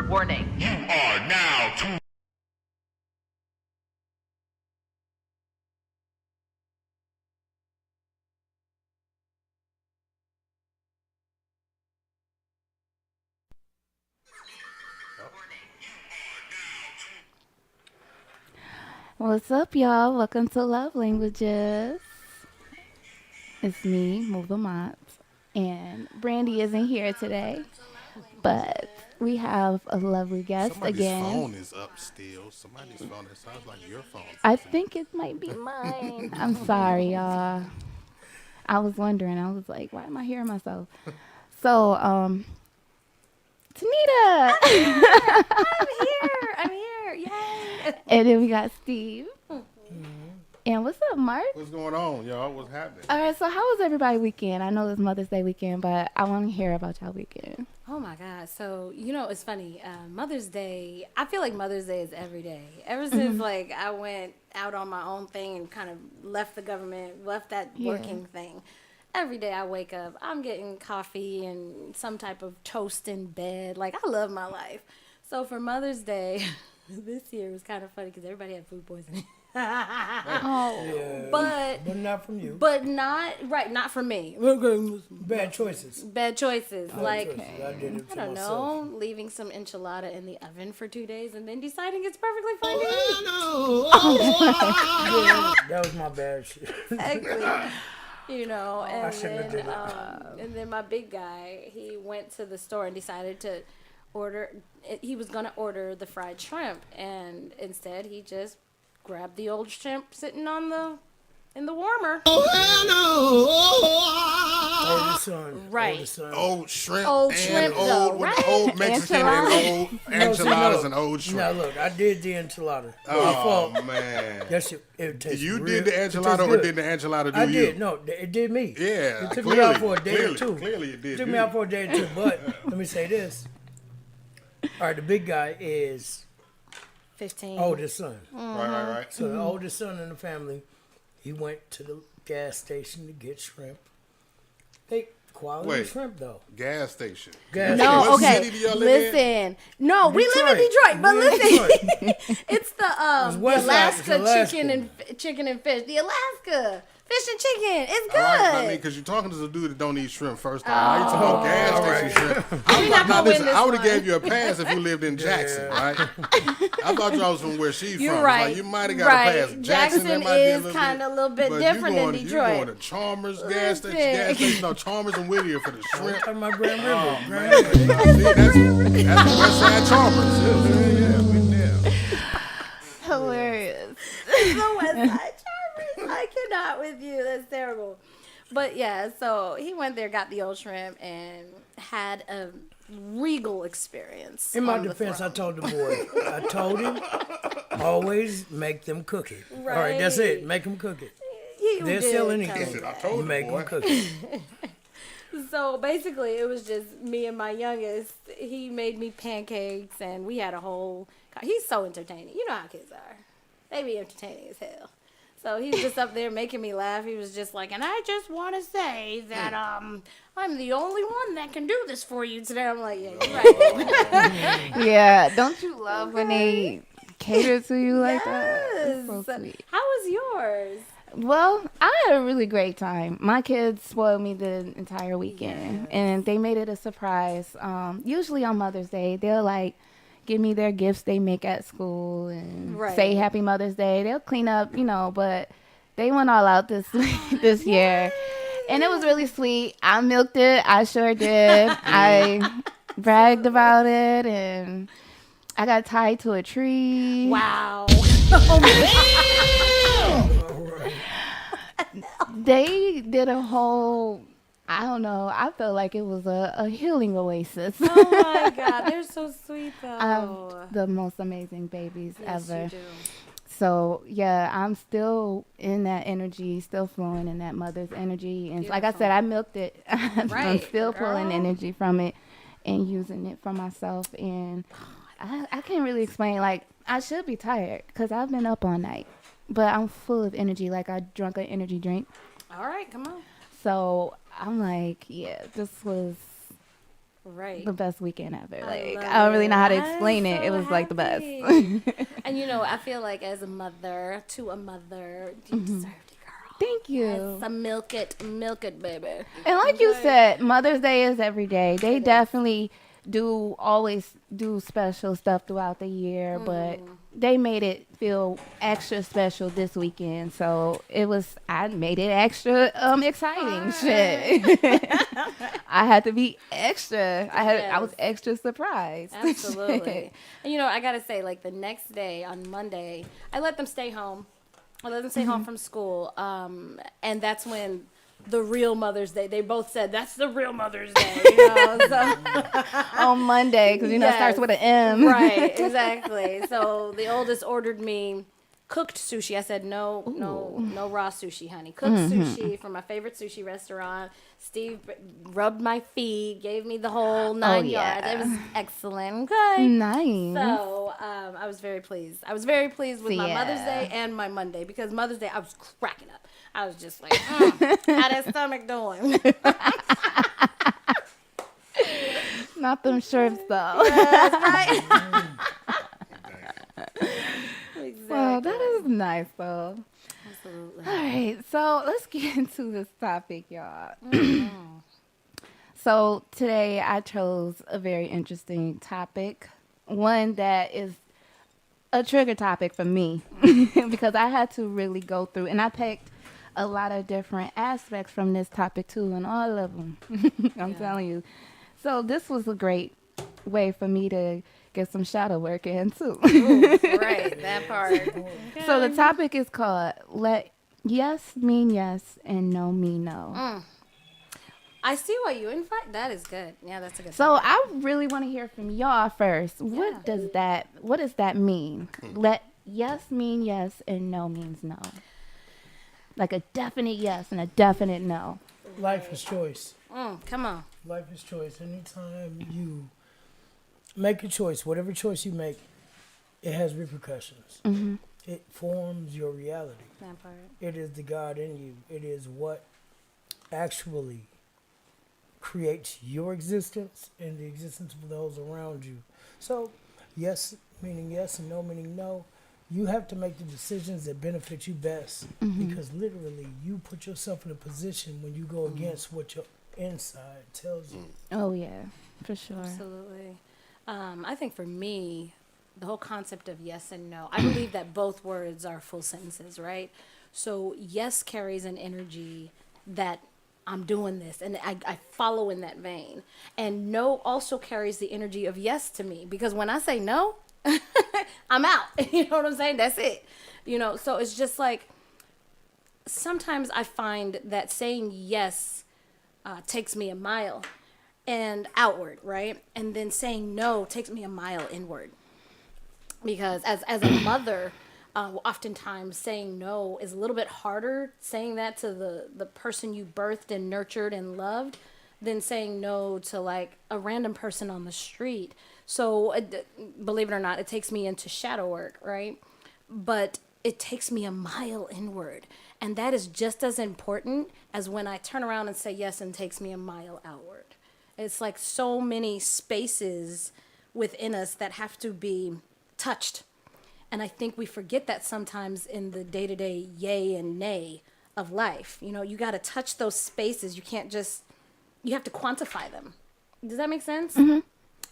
Warning. You are now tuned. What's up, y'all? Welcome to Love Languages. It's me, Move the Mops, and Brandy isn't here today, but we have a lovely guest Somebody's again. phone is up still. Somebody's phone. It sounds like your phone. I think it might be mine. I'm sorry, y'all. I was wondering. I was like, why am I hearing myself? So, Tanita. I'm here. Yay. And then we got Steve. And what's up, Mark? What's going on, y'all? What's happening? All right, so how was everybody's weekend? I know it's Mother's Day weekend, but I want to hear about y'all weekend. Oh my God. So, it's funny. Mother's Day, I feel like Mother's Day is every day. Ever since like I went out on my own thing and kind of left the government, left that working thing. Every day I wake up, I'm getting coffee and some type of toast in bed. Like, I love my life. So for Mother's Day, this year was kind of funny because everybody had food poisoning. Oh, But not from you. But not for me. Bad choices. Bad choices. Like, I did it I to don't myself. know, leaving some enchilada in the oven for 2 days and then deciding it's perfectly fine to Yeah, that was my bad shit. eat. Exactly. I shouldn't have did it. And then my big guy, he went to the store and decided to he was going to order the fried shrimp, and instead he just grabbed the old shrimp sitting in the warmer. Oldest son. Right. Oldest son. Old shrimp. Old and shrimp, old, though, with right? old Mexican and old enchiladas and old Now shrimp. look, I did the enchilada. My Oh, fault. man. That shit, it tastes You real, did the it tastes enchilada or good. did the enchilada do I you? did. No, it did me. Yeah, It took clearly, me out for a day clearly, or two. Clearly it did. It took you. me out for a day or two. But let me say this. All right, the big guy is 15. oldest son. Right. So the oldest son in the family, he went to the gas station to get shrimp. They quality Wait. shrimp though. Gas station. Gas No, What okay. city do y'all live in? Listen. No, we live in Detroit. Detroit, but We in listen. Detroit. It's the It's West Side, Alaska, it's Alaska. chicken and fish. The Alaska fish and chicken. It's All good. right, I mean, because you're talking to a dude that don't eat shrimp first time. Now you talking about gas station shrimp. We're not gonna win this I would have one. gave you a pass if you lived in Jackson, right? I thought y'all was from where she's You're from. right. Like, you might have got Right. a pass. Jackson, that might be is kinda a little bit but different you than going, Detroit. You going to Chalmers gas Listen. station, no, Chalmers and Whittier for the shrimp. Talking about Grand River. Oh, Grand man. River. See, that's West Side Chalmers. Yeah, we there. hilarious. The West Side Charmers. I cannot with you. That's terrible. But yeah, so he went there, got the old shrimp, and had a regal experience. In my on the defense, I throne. told the boy, I told him, always make them cook it. All right, that's it. Right. Make them cook it. You They'll did sell tell anything. me I that. told Make you, them boy. cook it. So basically, it was just me and my youngest. He made me pancakes, and we had a whole. He's so entertaining. You know how kids are. They be entertaining as hell. So he's just up there making me laugh. He was just like, and I just want to say that I'm the only one that can do this for you today. I'm like, yeah, you're right. Yeah, don't you love when they cater to you like that? It's so Yes. sweet. How was yours? Well, I had a really great time. My kids spoiled me the entire weekend, and they made it a surprise. Usually on Mother's Day, they'll like give me their gifts they make at school and Right. say Happy Mother's Day. They'll clean up, but they went all out this this year, and it was really sweet. I milked it. I sure did. I bragged about it, and I got tied to a tree. Wow. They did a whole, I don't know, I felt like it was a healing oasis. Oh my God, they're so sweet though. I have the most amazing babies Yes, ever. you do. So, yeah, I'm still in that energy, still flowing in that mother's energy. And like I said, I milked it. I'm Right, still pulling girl. energy from it and using it for myself. And I can't really explain. Like, I should be tired because I've been up all night. But I'm full of energy. Like, I drank an energy drink. All right, come on. So I'm like, yeah, this was Right. the best weekend ever. Like love I don't really know how to it. explain I'm it. It so was like the best. happy. And I feel like as a mother to a mother, you deserved it, girl. Thank you. Yes, a milk it, baby. And like you Okay. said, Mother's Day is every day. They definitely do always do special stuff throughout the year, but they made it feel extra special this weekend. So I made it extra exciting. Shit. I had to be extra. I was extra surprised. Absolutely. And I gotta say, like the next day on Monday, I let them stay home. I let them stay home from school. And that's when the real Mother's Day. They both said that's the real Mother's Day. So On Monday, because it starts with an M. right, exactly. So the oldest ordered me cooked sushi. I said no raw sushi, honey. Cooked sushi from my favorite sushi restaurant. Steve rubbed my feet, gave me the whole 9 yards. It was excellent. Okay. Nice. So I was very pleased. I was very pleased with my Mother's Day and my Monday, because Mother's Day I was cracking up. I was just like, how that stomach doing? Not them shirts though. That's right. Exactly. Well, that is nice though. Absolutely. All right, so let's get into this topic, y'all. So today I chose a very interesting topic, one that is a trigger topic for me because I had to really go through, and I picked a lot of different aspects from this topic too, and all of them. I'm telling you. So this was a great way for me to get some shadow work in too. Ooh, right, that part. Okay. So the topic is called "Let Yes Mean Yes and No Mean No." I see why you invite. That is good. Yeah, that's a good. So topic. I really want to hear from y'all first. What does that mean? Let yes mean yes and no means no. Like a definite yes and a definite no. Life is choice. Come on. Life is choice. Anytime you make a choice, whatever choice you make, it has repercussions. Mm-hmm. It forms your reality. That part. It is the God in you. It is what actually creates your existence and the existence of those around you. So, yes meaning yes and no meaning no. You have to make the decisions that benefit you best, because literally you put yourself in a position when you go against what your inside tells you. Oh yeah, for sure. Absolutely. I think for me, the whole concept of yes and no, I believe that both words are full sentences, right? So yes carries an energy that I'm doing this, and I follow in that vein. And no also carries the energy of yes to me, because when I say no, I'm out. You know what I'm saying? That's it. So it's just like, sometimes I find that saying yes takes me a mile and outward, right? And then saying no takes me a mile inward. Because as a mother, oftentimes saying no is a little bit harder, saying that to the person you birthed and nurtured and loved, than saying no to like a random person on the street. So believe it or not, it takes me into shadow work, right? But it takes me a mile inward. And that is just as important as when I turn around and say yes and takes me a mile outward. It's like so many spaces within us that have to be touched. And I think we forget that sometimes in the day-to-day yay and nay of life. You got to touch those spaces. You can't just, you have to quantify them. Does that make sense? Mm-hmm.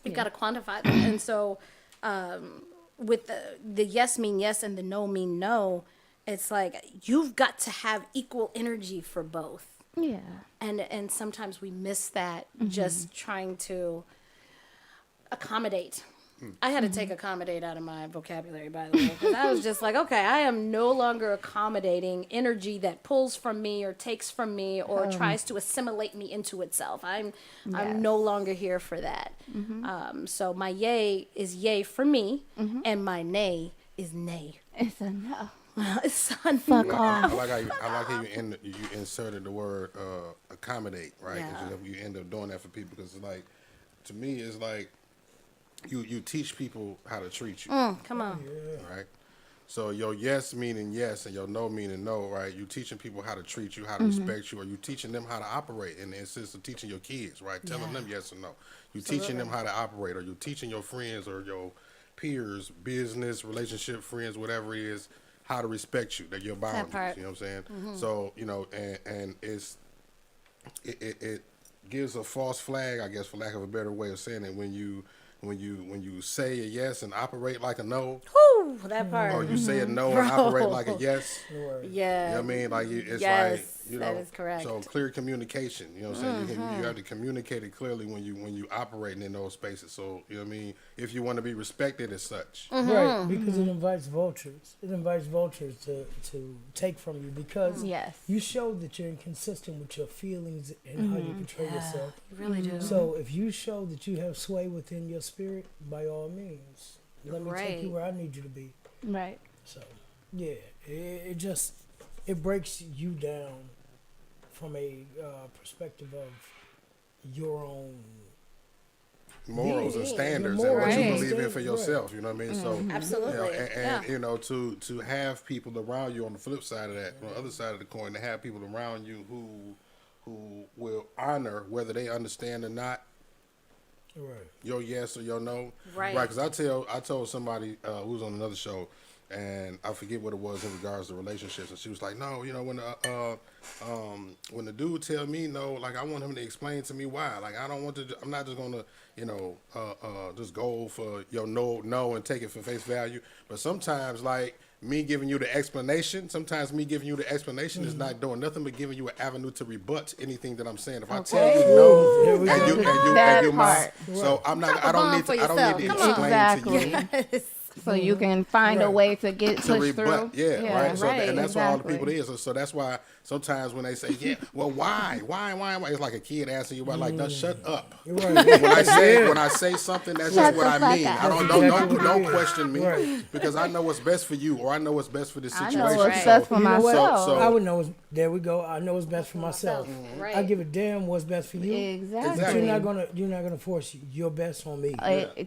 You've got to quantify them. And so with the yes mean yes and the no mean no, it's like you've got to have equal energy for both. Yeah. And sometimes we miss that, just trying to accommodate. I had to take accommodate out of my vocabulary, by the way, because I was just like, okay, I am no longer accommodating energy that pulls from me or takes from me or tries to assimilate me into itself. I'm no longer here for that. So my yay is yay for me, and my nay is nay. It's a no. It's a Fuck no. off. I like how you inserted the word accommodate, right? Yeah. You end up doing that for people, because it's like, to me, it's like you teach people how to treat you, Come on. right? So your yes meaning yes and your no meaning no, right? You teaching people how to treat you, how to respect you, or you teaching them how to operate in the instance of teaching your kids, right? Telling them yes or no. You teaching them how to operate, or you teaching your friends or your peers, business, relationship, friends, whatever it is, how to respect you, that your boundaries. part. You know what I'm saying? So, you know, and it gives a false flag, I guess, for lack of a better way of saying it, when you say a yes and operate like a no, Whew, that part. or you say a no and operate like a yes. Yeah. You know what I mean? Like it's Yes, like, you know, that is correct. so clear communication. You know what I'm saying? You have to communicate it clearly when you operating in those spaces. So you know what I mean? If you want to be respected as such. Right, because it invites vultures. It invites vultures to take from you because Yes. you show that you're inconsistent with your feelings and how you portray yourself. You really do. So if you show that you have sway within your spirit, by all means, let me take you Right. where I need you to be. Right. So yeah, it just breaks you down from a perspective of your own Morals and Yeah, standards your and what you morals. believe in Right. for yourself. You know what I mean? So Absolutely. you know, and Yeah. you know, to have people around you on the flip side of that, on the other side of the coin, to have people around you who will honor whether they understand or not right. your yes or your no. Right. Because I told somebody who was on another show, and I forget what it was in regards to relationships, and she was like, "No, you know, when the dude tell me no, like I want him to explain to me why. Like I don't want to. I'm not just gonna, you know, just go for your no and take it for face value. But sometimes, like me giving you the explanation, is not doing nothing but giving you an avenue to rebut anything that I'm saying. If I tell you no, Here we and go. That you part. so I'm not. Drop a I don't bomb need for to. I don't need to yourself. Come explain on. to you. Yes. So you can find a Right. way to get To pushed rebut, through. yeah, right. So Right, and that's why all the exactly. people is. So that's why sometimes when they say, "Yeah, well, why?" It's like a kid asking you about, like, "No, shut up." You're right. When I say something, that's Shut just what the I fuck mean. up. I don't That's exactly what it is. question me Right. because I know what's best for you, or I know what's best for this I situation. know what's Right. best for You know what? myself. So- I would know. There we go. I know what's best for myself. Right. I give a damn what's best for you. Exactly. But you're not gonna force your best on me.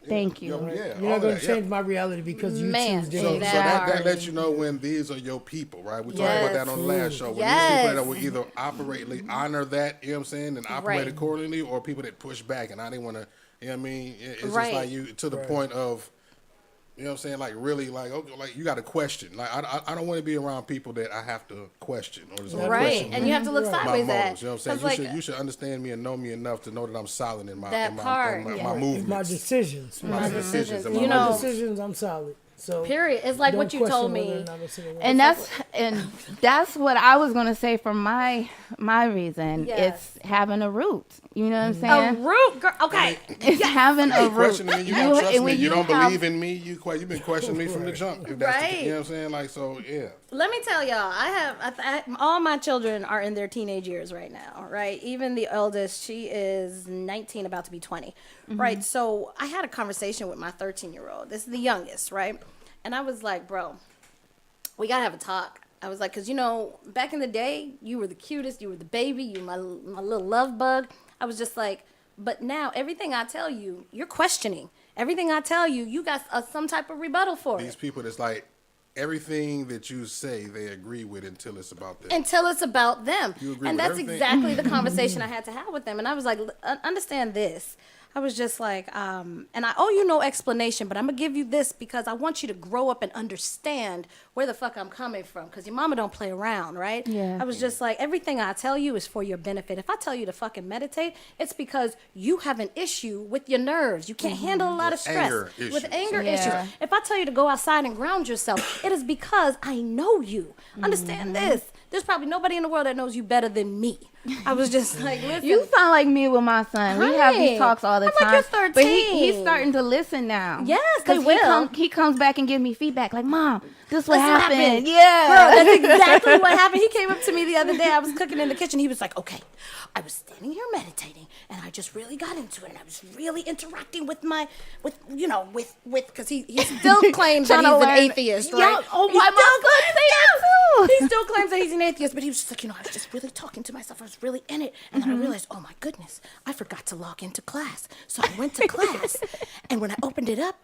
Thank you. Yeah, You're all not gonna that, change my reality because you Man, choose So, different. so that lets you know when these are your people, right? We talked about that on the last show. When these people that will either operate, honor that, you know what I'm saying, and operate Right. accordingly, or people that push back and I didn't want to, you know what I mean? It's Right. just like you to the point of, you know what I'm saying, like really, like okay, like you got to question. Like I don't want to be around people that I have to question or just Right. question And you have to look Right. my sideways at. motives. You know what I'm 'Cause, saying? You should understand me and know me enough to know that I'm solid in my That part, my yeah. movements. My decisions. My decisions and my You know, My movements. decisions. I'm solid. So Period. It's like don't what you question told whether me. or not it's in the And that's what I was gonna say for my reason. Yes. It's having a root. You know what I'm A saying? root girl. Okay. It's having a root. Questioning me, you don't trust me. when You don't have- believe in me. You've been questioning me from the jump. If that's Right. you know what I'm saying? Like so, yeah. Let me tell y'all, all my children are in their teenage years right now, right? Even the eldest, she is 19, about to be 20, right? So I had a conversation with my 13-year-old. This is the youngest, right? And I was like, bro, we gotta have a talk. I was like, because, you know, back in the day, you were the cutest, you were the baby, you were my little love bug. I was just like, but now everything I tell you, you're questioning. Everything I tell you, you got some type of rebuttal for These it. people that's like everything that you say they agree with until it's about them. Until it's about them. You agree And with that's everything? exactly the conversation I had to have with them. And I was like, understand this. I was just like, and I owe you no explanation, but I'm going to give you this because I want you to grow up and understand where the fuck I'm coming from. Because your mama don't play around, right? Yeah. I was just like, everything I tell you is for your benefit. If I tell you to fucking meditate, it's because you have an issue with your nerves. You can't handle a lot of stress. Anger issues. With anger Yeah. issues. If I tell you to go outside and ground yourself, it is because I know you. Understand this. There's probably nobody in the world that knows you better than me. I was just like, listen. You sound like me with my son. We have these Right. talks all the I'm like, time. you're But 13. he's starting to listen now. Yes, they 'Cause will. He comes back and give me feedback like, Mom, this what This happened. happened. Yeah. Girl, that's exactly what happened. He came up to me the other day. I was cooking in the kitchen. He was like, okay, I was standing here meditating and I just really got into it. And I was really interacting with because he still claims that Trying to he's an learn- atheist, Yeah, right? oh, He my still mom could claims say that too. He still claims that he's an atheist, but he was just like, I was just really talking to myself. I was really in it. And then I realized, oh my goodness, I forgot to log into class. So I went to class And when I opened it up,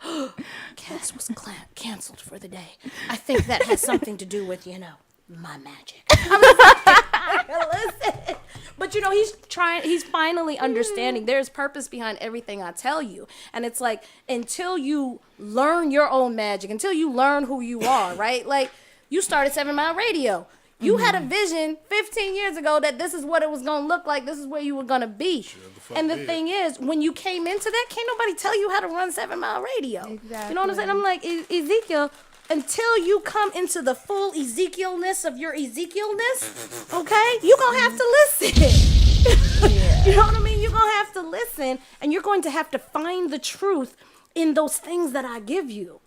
Cass was canceled for the day. I think that has something to do with, my magic. I was like, listen. But he's finally understanding there's purpose behind everything I tell you. And it's like, until you learn your own magic, until you learn who you are, right? Like, you started 7 Mile Radio. You had a vision 15 years ago that this is what it was going to look like. This is where you were going to be. And the thing is, when you came into that, can't nobody tell you how to run 7 Mile Radio. Exactly. You know what I'm saying? I'm like, Ezekiel, until you come into the full Ezekielness of your Ezekielness, okay, you're going to have to listen. You know what I mean? You're going to have to listen, and you're going to have to find the truth in those things that I give you.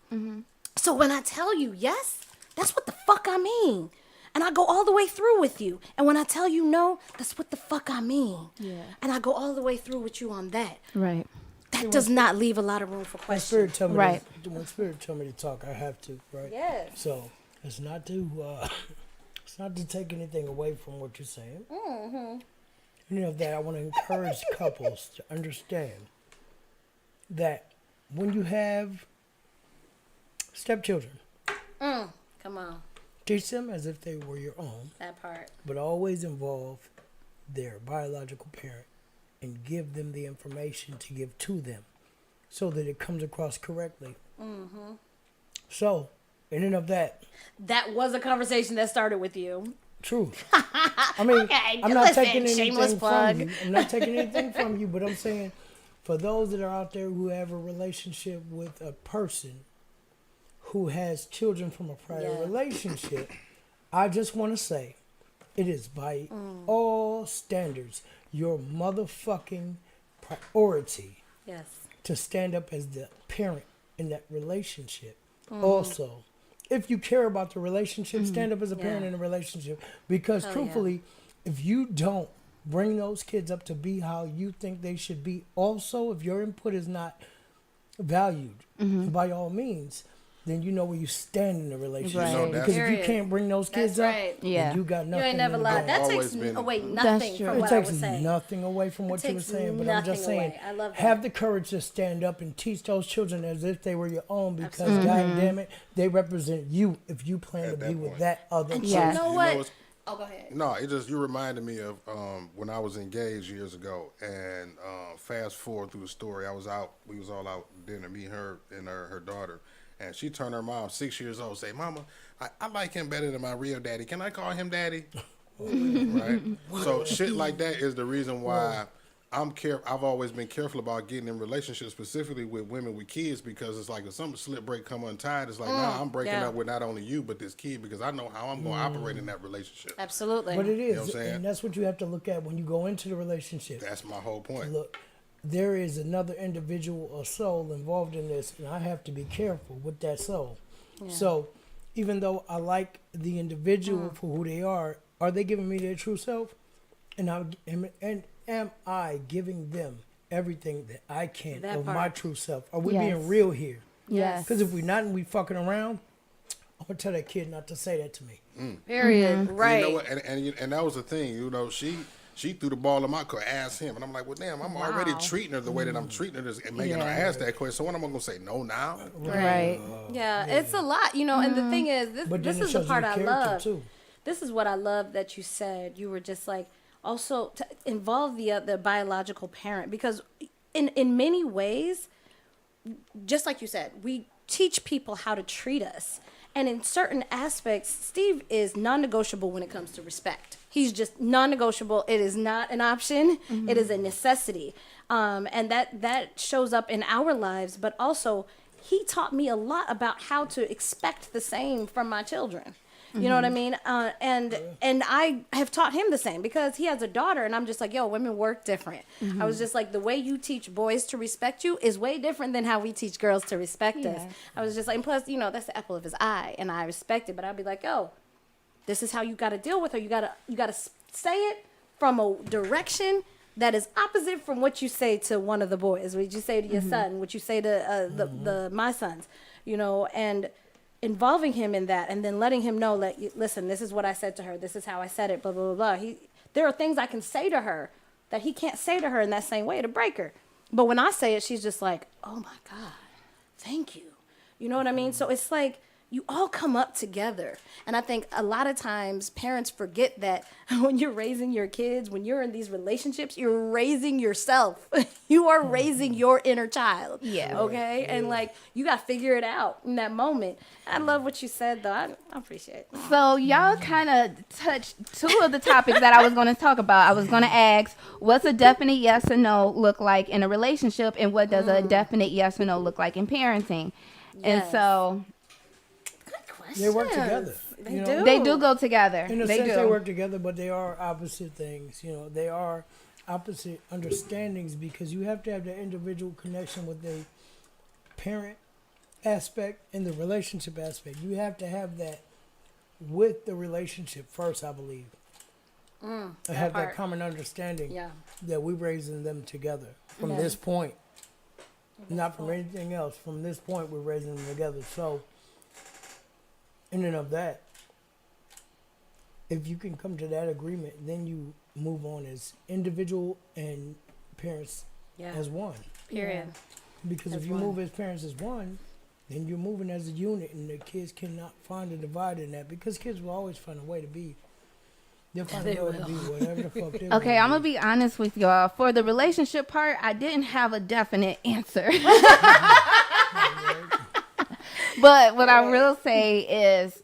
So when I tell you yes, that's what the fuck I mean. And I go all the way through with you. And when I tell you no, that's what the fuck I mean. Yeah. And I go all the way through with you on that. Right. That does not leave a lot of room for questions. Spirit tell me Right. When Spirit tell me to talk, I have to, right? Yes. So it's not to take anything away from what you're saying. That I want to encourage couples to understand that when you have stepchildren, Come on. teach them as if they were your own, That part. but always involve their biological parent and give them the information to give to them so that it comes across correctly. So, in and of that, That was a conversation that started with you. truth. I mean, Okay, I'm not listen, taking shameless anything plug. from you. I'm not taking anything from you, but I'm saying for those that are out there who have a relationship with a person who has children from a prior relationship, I just want to say it is by all standards your motherfucking priority Yes. to stand up as the parent in that relationship. Also, if you care about the relationship, stand up as a parent in a relationship. Because truthfully, if you don't bring those kids up to be how you think they should be, also, if your input is not valued, by all means, then you know where you stand in the relationship. Right. Because if you Period. can't bring those kids That's up, right. then Yeah. you got You nothing. ain't never in the lied. bank. That Always takes been- away That's nothing true. from It what I takes was saying. nothing away from what you were takes saying, but I'm just nothing saying, away. I love that. have the courage to stand up and teach those children as if they were your own, because Absolutely. God damn it, they represent you if you plan At to that be with point. that other And Yeah. person. you know You what? know, it's- Oh, go ahead. No, you reminded me of when I was engaged years ago, and fast forward through the story, we was all out dinner, me, her, and her daughter, and she turned her mom, 6 years old, say, "Mama, I like him better than my real daddy. Can I call him daddy?" Right? So shit like that is the reason why I've always been careful about getting in relationships, specifically with women with kids, because it's like if some slip break come untied, it's like, nah, I'm breaking yeah. up with not only you but this kid, because I know how I'm going to operate in that relationship. Absolutely. But it know what is, I'm saying? and that's what you have to look at when you go into the relationship. That's my whole point. Look, there is another individual or soul involved in this, and I have to be careful with that soul. So, even though I like the individual for who they are they giving me their true self? And am I giving them everything that I can That of part. my true self? Are we Yes. being real here? Yes. Because if we're not and we fucking around, I'm gonna tell that kid not to say that to me. Period. Right. You know what? And that was the thing. You know, she threw the ball in my court, asked him, and I'm like, well, damn, I'm already treating her the way that I'm treating her, and making her ask that question. So what am I gonna say? No, now. Right. Yeah, it's a lot, and the thing is, But this then it is the shows part your I character, love. too. This is what I love that you said. You were just like, also to involve the biological parent, because in many ways, just like you said, we teach people how to treat us. And in certain aspects, Steve is non-negotiable when it comes to respect. He's just non-negotiable. It is not an option. It is a necessity. And that shows up in our lives. But also, he taught me a lot about how to expect the same from my children. You know what I mean? And I have taught him the same, because he has a daughter, and I'm just like, yo, women work different. I was just like, the way you teach boys to respect you is way different than how we teach girls to respect us. I was just like, and plus, that's the apple of his eye, and I respect it. But I'd be like, yo, this is how you got to deal with her. You gotta say it from a direction that is opposite from what you say to one of the boys, what you say to your son, what you say to my sons, and involving him in that, and then letting him know that, listen, this is what I said to her, this is how I said it, blah, blah, blah, blah. There are things I can say to her that he can't say to her in that same way to break her. But when I say it, she's just like, oh my God, thank you. You know what I mean? So it's like you all come up together. And I think a lot of times parents forget that when you're raising your kids, when you're in these relationships, you're raising yourself. You are raising your inner child. Yeah. Okay? And like, you got to figure it out in that moment. I love what you said, though. I appreciate it. So y'all kind of touched two of the topics that I was going to talk about. I was going to ask, what's a definite yes or no look like in a relationship, and what does a definite yes or no look like in parenting? And Yes. so They work together. They you do. know? they do go together. In a They sense, do. they work together, but they are opposite things. You know, they are opposite understandings because you have to have that individual connection with the parent aspect and the relationship aspect. You have to have that with the relationship first, I believe. To have that part. common understanding Yeah. that we're raising them together from Yes. this point. Not from anything else. From this point, we're raising them together. So, in and of that, if you can come to that agreement, then you move on as individual and parents Yeah. as one. Period. Because As if you one. move as parents as one, then you're moving as a unit, and the kids cannot find a divide in that. Because kids will always find a way to be. They'll find They a way to will. be whatever the fuck they Okay, I'm going to be honest with y'all. For the relationship part, I didn't have a definite answer. But what I will say is,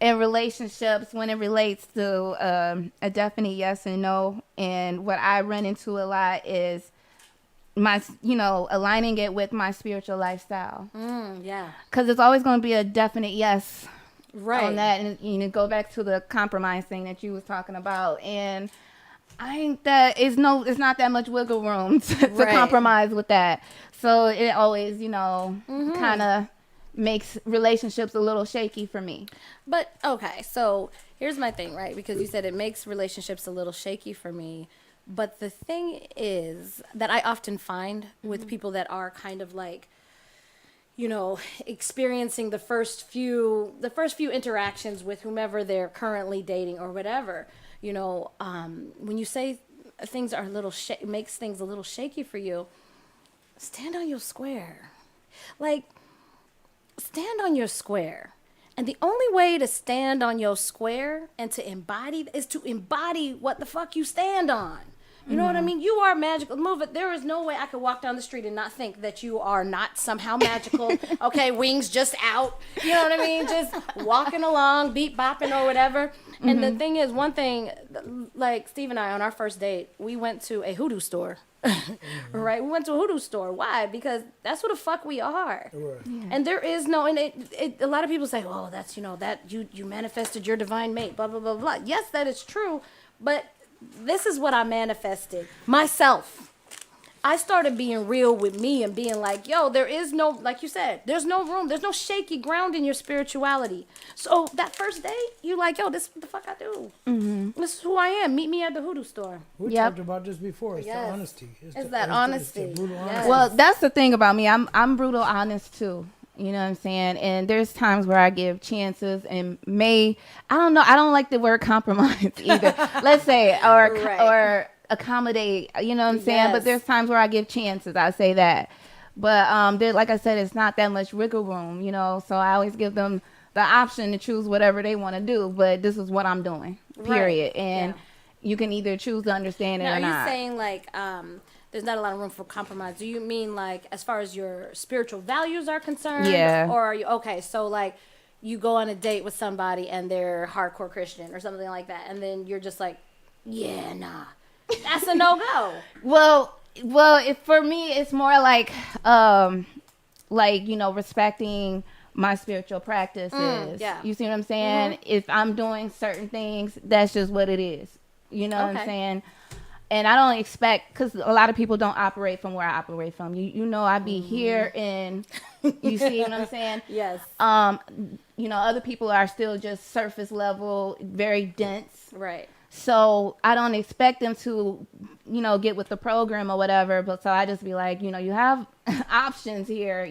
in relationships, when it relates to a definite yes and no, and what I run into a lot is aligning it with my spiritual lifestyle. Yeah. Because it's always going to be a definite yes Right. on that, and go back to the compromise thing that you was talking about, and I think that it's not that much wiggle room to Right. compromise with that. So it always kind of makes relationships a little shaky for me. But okay, so here's my thing, right? Because you said it makes relationships a little shaky for me. But the thing is that I often find with people that are kind of like, experiencing the first few interactions with whomever they're currently dating or whatever, when you say things are a little makes things a little shaky for you, stand on your square. Like, stand on your square. And the only way to stand on your square and to embody what the fuck you stand on. You know what I mean? You are magical. Move it. There is no way I could walk down the street and not think that you are not somehow magical. Okay, wings just out. You know what I mean? Just walking along, beat bopping or whatever. And the thing is, one thing, like Steve and I on our first date, we went to a hoodoo store. Right? We went to a hoodoo store. Why? Because that's what the fuck we are. Right. And there is no, and a lot of people say, oh, that's, that you manifested your divine mate, blah, blah, blah, blah. Yes, that is true. But this is what I manifested myself. I started being real with me and being like, yo, there is no, like you said, there's no room. There's no shaky ground in your spirituality. So that first date, you like, yo, this is what the fuck I do. This is who I am. Meet me at the hoodoo store. We Yep. talked about this before. It's Yes. the honesty. It's that honesty. It's the brutal Yes. honesty. Well, that's the thing about me. I'm brutal honest too. You know what I'm saying? And there's times where I give chances and I don't know. I don't like the word compromise either. Let's say, or Right. or accommodate. You know what I'm saying? But Yes. there's times where I give chances. I say that. But like I said, it's not that much wiggle room. So I always give them the option to choose whatever they want to do. But this is what I'm doing. Period. Right. And you can either choose to understand it Now, or are you not. saying like there's not a lot of room for compromise? Do you mean like as far as your spiritual values are concerned? Yeah. Or are you okay? So like you go on a date with somebody and they're hardcore Christian or something like that, and then you're just like, yeah, nah, that's a no go. Well, for me, it's more like respecting my spiritual practices. yeah. You see what I'm saying? If I'm doing certain things, that's just what it is. You know what I'm Okay. saying? And I don't expect, because a lot of people don't operate from where I operate from. I be here and you see what I'm saying? Yes. Other people are still just surface level, very dense. Right. So I don't expect them to, get with the program or whatever. But so I just be like, you have options here,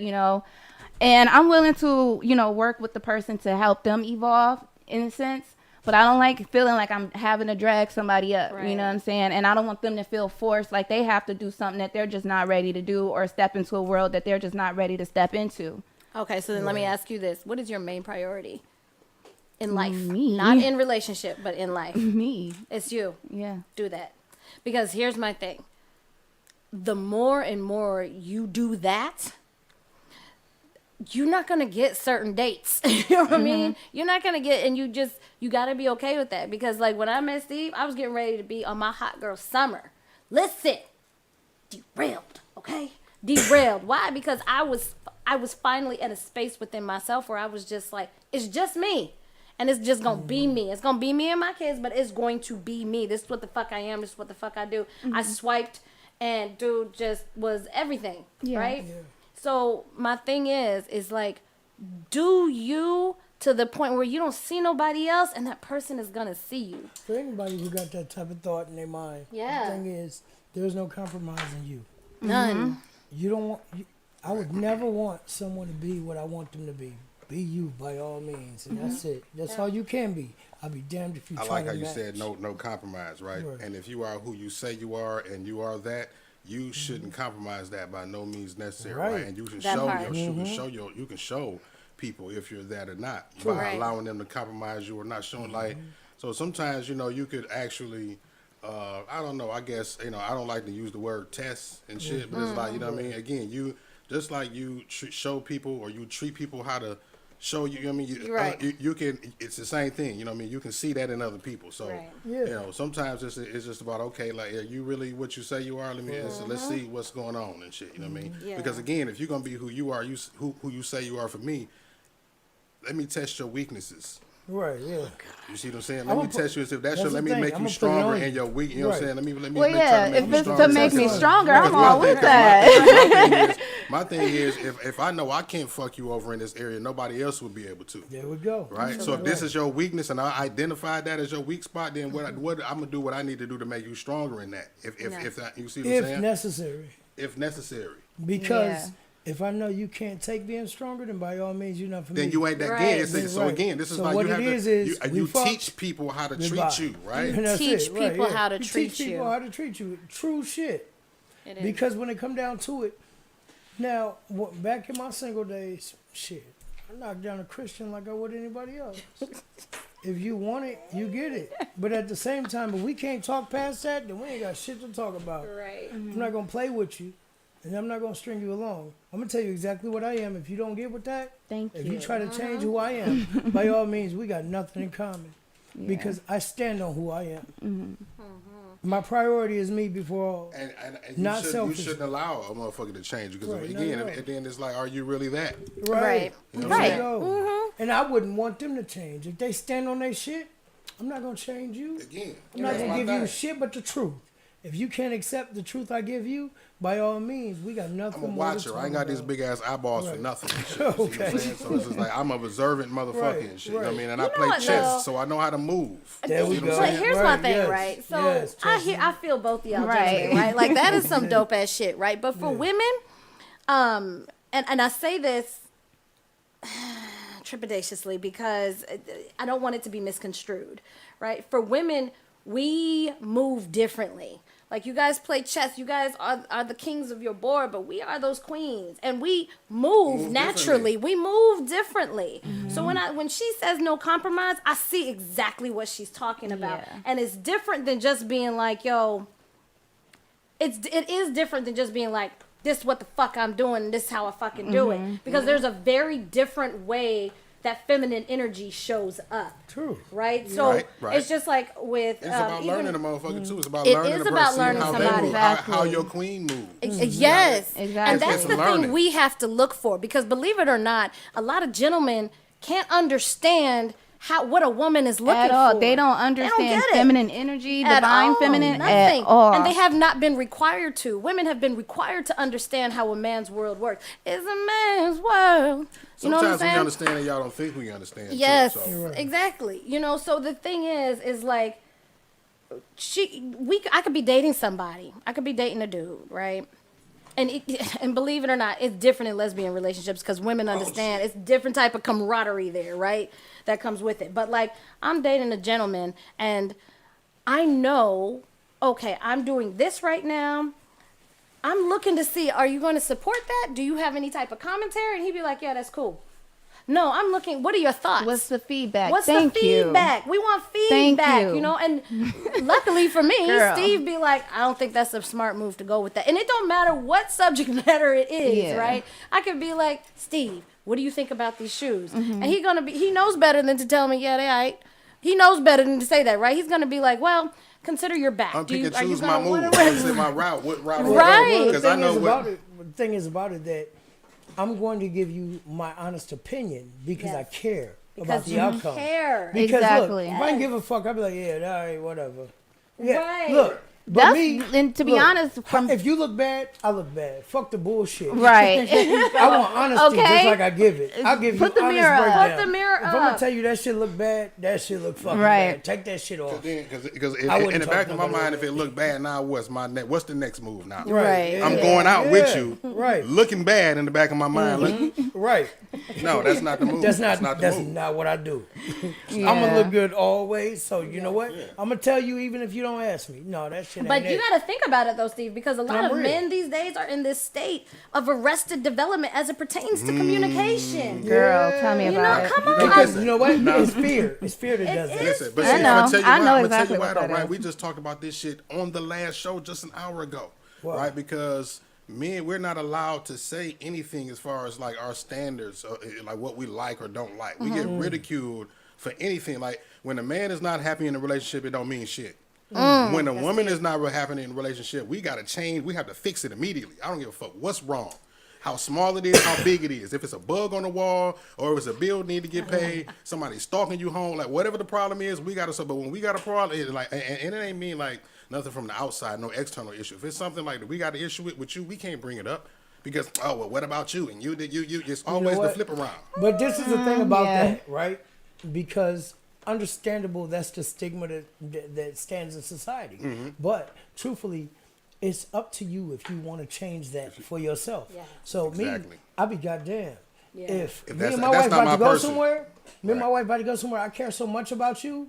and I'm willing to, work with the person to help them evolve in a sense. but I don't like feeling like I'm having to drag somebody up. Right. You know what I'm saying? And I don't want them to feel forced, like they have to do something that they're just not ready to do, or step into a world that they're just not ready to step into. Okay, so then let me ask you this: what is your main priority in life? Me. Not in relationship, but in life. Me. It's you. Yeah. Do that, because here's my thing: the more and more you do that, you're not gonna get certain dates. You know what I mean? You're not gonna get, and you gotta be okay with that, because like when I met Steve, I was getting ready to be on my hot girl summer. Listen, derailed, okay? Derailed. Why? Because I was finally at a space within myself where I was just like, it's just me. And it's just gonna be me. It's gonna be me and my kids, but it's going to be me. This is what the fuck I am. This is what the fuck I do. I swiped, and dude just was everything, right? Yeah. So my thing is like, do you to the point where you don't see nobody else, and that person is gonna see you. For anybody who got that type of thought in their mind, Yeah. the thing is, there's no compromising you. None. You don't want. I would never want someone to be what I want them to be. Be you by all means, and that's it. That's all you can be. I'll be damned if you I try like to how you match. said no compromise, right? Right. And if you are who you say you are and you are that, you shouldn't compromise that by no means necessary, right? Right. And you can That show part. you can show people if you're that or not by Right. allowing them to compromise you or not showing like. So sometimes you could actually. I don't know. I guess I don't like to use the word test and shit, but it's like what I mean. Again, you just like you show people or you treat people how to show you. You know what I mean, Right. you can. It's the same thing. You know what I mean. You can see that in other people. So Right. Yeah. sometimes it's just about okay, like are you really what you say you are? Let's see what's going on and shit. You know what I mean? Yeah. Because again, if you're gonna be who you are, who you say you are for me. Let me test your weaknesses. Right, yeah. You see what I'm saying? I'ma Let me put- test you. If that's let the me thing, make I'ma you put it stronger on in you. your weak. You know what I'm Right. saying? Let me Well, try yeah, to make if you it's stronger. to make me Because stronger, my I'm all with Because that. my thing is, if I know I can't fuck you over in this area, nobody else would be able to. There we go. Right. So if this is your weakness and I identify that as your weak spot, then what I'm gonna do what I need to do to make you stronger in that. If that you see what I'm If saying? necessary. If necessary. Because Yeah. if I know you can't take being stronger, then by all means you're not for me. Then you ain't that Right. good. So Right. again, this is So like what you it have is to we you fuck, teach people how to goodbye. treat you, right? And that's Teach it, right, people yeah. how to You treat teach people you. how to treat you. True shit. It is. Because when it come down to it, now back in my single days, shit, I knocked down a Christian like I would anybody else. If you want it, you get it. But at the same time, if we can't talk past that, then we ain't got shit to talk about. Right. I'm not gonna play with you, and I'm not gonna string you along. I'm gonna tell you exactly what I am. If you don't get with that, Thank if you. you try to change who I am, by all means, we got nothing in common. Yeah. Because I stand on who I am. Mm-hmm. My priority is me before all. And Not you selfish. shouldn't allow a motherfucker to change you because Right, not again, at all. at the end it's like, are you really that? Right. You know what I'm Right. saying? Go. And I wouldn't want them to change. If they stand on their shit, I'm not gonna change you. Again, I'm not that's gonna my give you thing. shit but the truth. If you can't accept the truth I give you, by all means, we got nothing I'm a more to watcher. talk I ain't got these about. big ass eyeballs for Right. nothing. And shit, you see what I'm Okay. saying? So it's just like I'm an observant motherfucker Right, and shit. You know what I right. mean? And You I know play what, chess, though? so I know how to move. There we You know go. what I'm But saying? here's my Right, thing, yes, right? So yes, I feel both of y'all Right. judgment, right? Like that is some dope ass shit, right? But for women, and I say this trepidatiously because I don't want it to be misconstrued, right? For women, we move differently. Like you guys play chess, you guys are the kings of your board, but we are those queens, and we move naturally. We move differently. So when she says no compromise, I see exactly what she's talking about, Yeah. and it's different than just being like, yo. It is different than just being like, this is what the fuck I'm doing, and this is how I fucking do it, because there's a very different way that feminine energy shows up. True. Right? So Right. it's just like with It's about even- learning a motherfucker too. It's about It learning is a about person, learning how they somebody. move, how Exactly. your queen moves. Yes. Exactly. And that's It's the learning. thing we have to look for, because believe it or not, a lot of gentlemen can't understand what a woman is looking At all. for. They don't understand get it. feminine energy, At divine all. feminine Nothing. at all. And they have not been required to. Women have been required to understand how a man's world works. It's a man's world. You know what I'm Sometimes we saying? understand and y'all don't think we understand. Yes, Too, so. You're right. exactly. You know, so the thing is like, I could be dating somebody. I could be dating a dude, right? And believe it or not, it's different in lesbian relationships because women understand it's different type of camaraderie there, right? That comes with it. But like, I'm dating a gentleman and I know, okay, I'm doing this right now. I'm looking to see, are you going to support that? Do you have any type of commentary? And he'd be like, yeah, that's cool. No, I'm looking, what are your thoughts? What's the feedback? What's Thank the you. feedback? We want Thank feedback, you. you know? And luckily for me, Girl. Steve be like, I don't think that's a smart move to go with that. And it don't matter what subject matter it is, Yeah. right? I could be like, Steve, what do you think about these shoes? And he knows better than to tell me, yeah, they aight. He knows better than to say that, right? He's gonna be like, well, consider your back. I'm picking Are you choose my gonna move. wanna- I'm my route. What route? Right. Because I know what. The thing is about it that I'm going to give you my honest opinion because I care about the outcome. Care. Because Exactly. look, if I didn't give a fuck, I'd be like, yeah, all right, whatever. Yeah, Right. look. But That's, me, and to be look, honest, from if you look bad, I look bad. Fuck the bullshit. right. I want honesty Okay. just like I give it. I'll give Put you the honest mirror up. breakdown. Put the mirror If I'm gonna up. tell you that shit look bad, that shit look fucking Right. bad. Take that shit off. Because I wouldn't in the talk back to of my nobody mind, like if it looked bad, now what's the next move now? Right. I'm going out with Yeah. you, Right. looking bad in the back of my mind. Right. No, that's not the move. That's not the move. not what I do. I'm Yeah. gonna look good always. So you know what? I'm gonna tell you even if you don't ask me. No, that shit ain't But you it. got to think about it though, Steve, because a lot I'm of real. men these days are in this state of arrested development as it pertains to communication. Girl, tell me You know, about it. come on. Because you know what? It's fear. It's fear that does that. Listen, but I see, know. I'm gonna tell you I why. know I'm gonna exactly tell you why, what though, that right? is. We just talked about this shit on the last show just an hour ago, Wow. right? Because men, we're not allowed to say anything as far as like our standards, like what we like or don't like. We get ridiculed for anything. Like when a man is not happy in a relationship, it don't mean shit. When a woman is not happy in a relationship, we gotta change. We have to fix it immediately. I don't give a fuck what's wrong. How small it is, how big it is. If it's a bug on the wall or if it's a bill need to get paid, somebody stalking you home, like whatever the problem is, we gotta. But when we got a problem, it like, and it ain't mean like nothing from the outside, no external issue. If it's something like that, we got to issue it with you. We can't bring it up because well, what about you? And you did you. It's always the what? flip around. But this is the thing about yeah. that, right? Because understandable, that's the stigma that stands in society. But truthfully, it's up to you if you want to change that for yourself. Yeah. So Exactly. me, I'll be goddamn. Yeah. If me that's- and my that's wife not about my to go person. somewhere, me and my Right. wife about to go somewhere, I care so much about you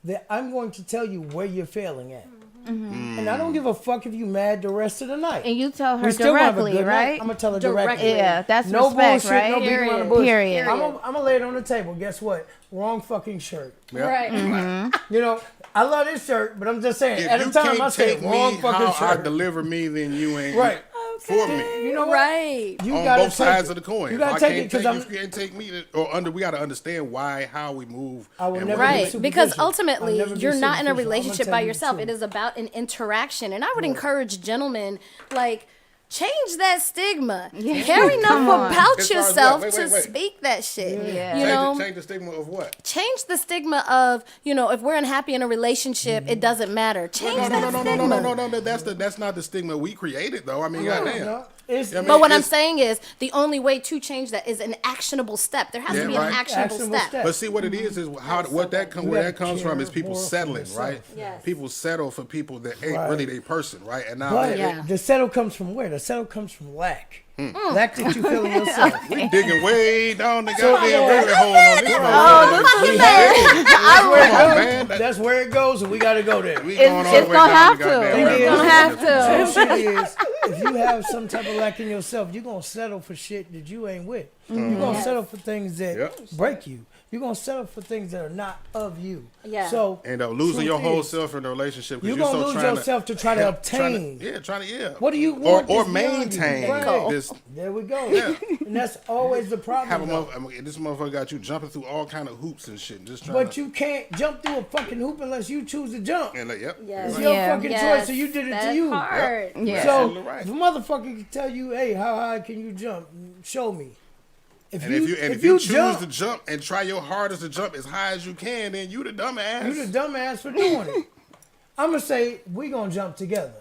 that I'm going to tell you where you're failing at. And I don't give a fuck if you mad the rest of the night. And you tell her We still gonna have a directly, good night. right? I'm gonna tell her Directly. directly. Yeah, that's No respect, bullshit, right? no beating around the bush. Period. I'm gonna lay it on the table. Guess what? Wrong fucking shirt. Yeah. Right. You know, I love this shirt, but I'm just saying. If at you the time, I can't said take me wrong fucking how I shirt. deliver me, then you ain't Right. for me. You know what? Right. You On gotta both take sides it. of the coin. You If gotta I take it can't because take I'm. you can't take me to, we gotta understand why, how we move. I will and never what we be Right, do. because superficial. ultimately I'll never be you're not in a superficial. I'ma relationship tell by you the yourself. truth. It is about an interaction, and I would encourage gentlemen like change that stigma. Yeah. Care enough Come on. about As far as yourself what? to Wait. speak that shit. Yeah. You know, Change the stigma of what? change the stigma of if we're unhappy in a relationship, it doesn't matter. Change No, that stigma. no. That's not the stigma we created, though. I mean, goddamn. No, it's, Yeah, I mean, But what I'm it's- saying is the only way to change that is an actionable step. There has Yeah, to be right. an actionable Actionable step. step. But see, what it is how what that come You where gotta that comes from is care people more for settling, yourself. right? Yes. People settle for people that ain't Right. really their person, right? And now but Yeah. the settle comes from where? The settle comes from lack. Hmm. Lack that you feel in yourself. we digging way down the goddamn rabbit hole on this one. We Come on, man. That's where it goes, and we got to go there. We going all the It's way gonna down have the to. goddamn It's rabbit gonna hole. have to. So shit is, if you have some type of lack in yourself, you're gonna settle for shit that you ain't with. You're gonna settle for things that Yep. break you. You're gonna settle for things that are not of you. Yeah. So And losing your truth whole is, self in the relationship because you're you're gonna so lose trying yourself to try to obtain. trying to What do you want? or that's beyond you? maintain Right. this. There we go. Yeah. And that's always the Have a problem. though. this motherfucker got you jumping through all kind of hoops and shit, just trying. But you can't jump through a fucking hoop unless you choose to jump. and like, yep. Yes. It's you're right. your Yeah. fucking Yes, choice, so you did it to that you. part. Yeah. So Absolutely right. if a motherfucker can tell you, "Hey, how high can you jump? Show me." And if you choose to jump and try your hardest to jump as high as you can, then you the dumbass. you the dumbass for doing it. I'm gonna say we gonna jump together.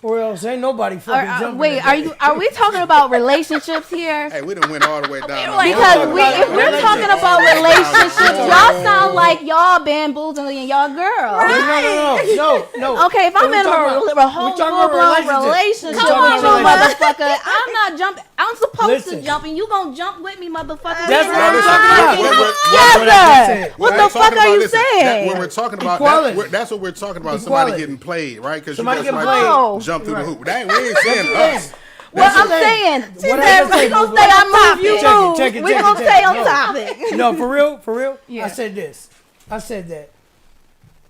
Or else ain't nobody fucking jumping. Wait, today. are we talking about relationships here? Hey, we done went all the way down. Because if we're talking about relationships, y'all sound like y'all bamboozling y'all girls. No. Okay, if I'm in a whole full-blown relationship with you, motherfucker, I'm not jumping. I'm supposed to jump, and you gonna jump with me, motherfucker. That's what I'm talking about. Yes, sir. What the fuck are you saying? When we're talking about that's what we're talking about. Equality. Somebody getting played, right? Because Somebody getting played. jump through the hoop. We ain't saying us. Well, I'm saying, she said we gonna stay on topic. We gonna stay on topic. No, for real. Yeah. I said this. I said that.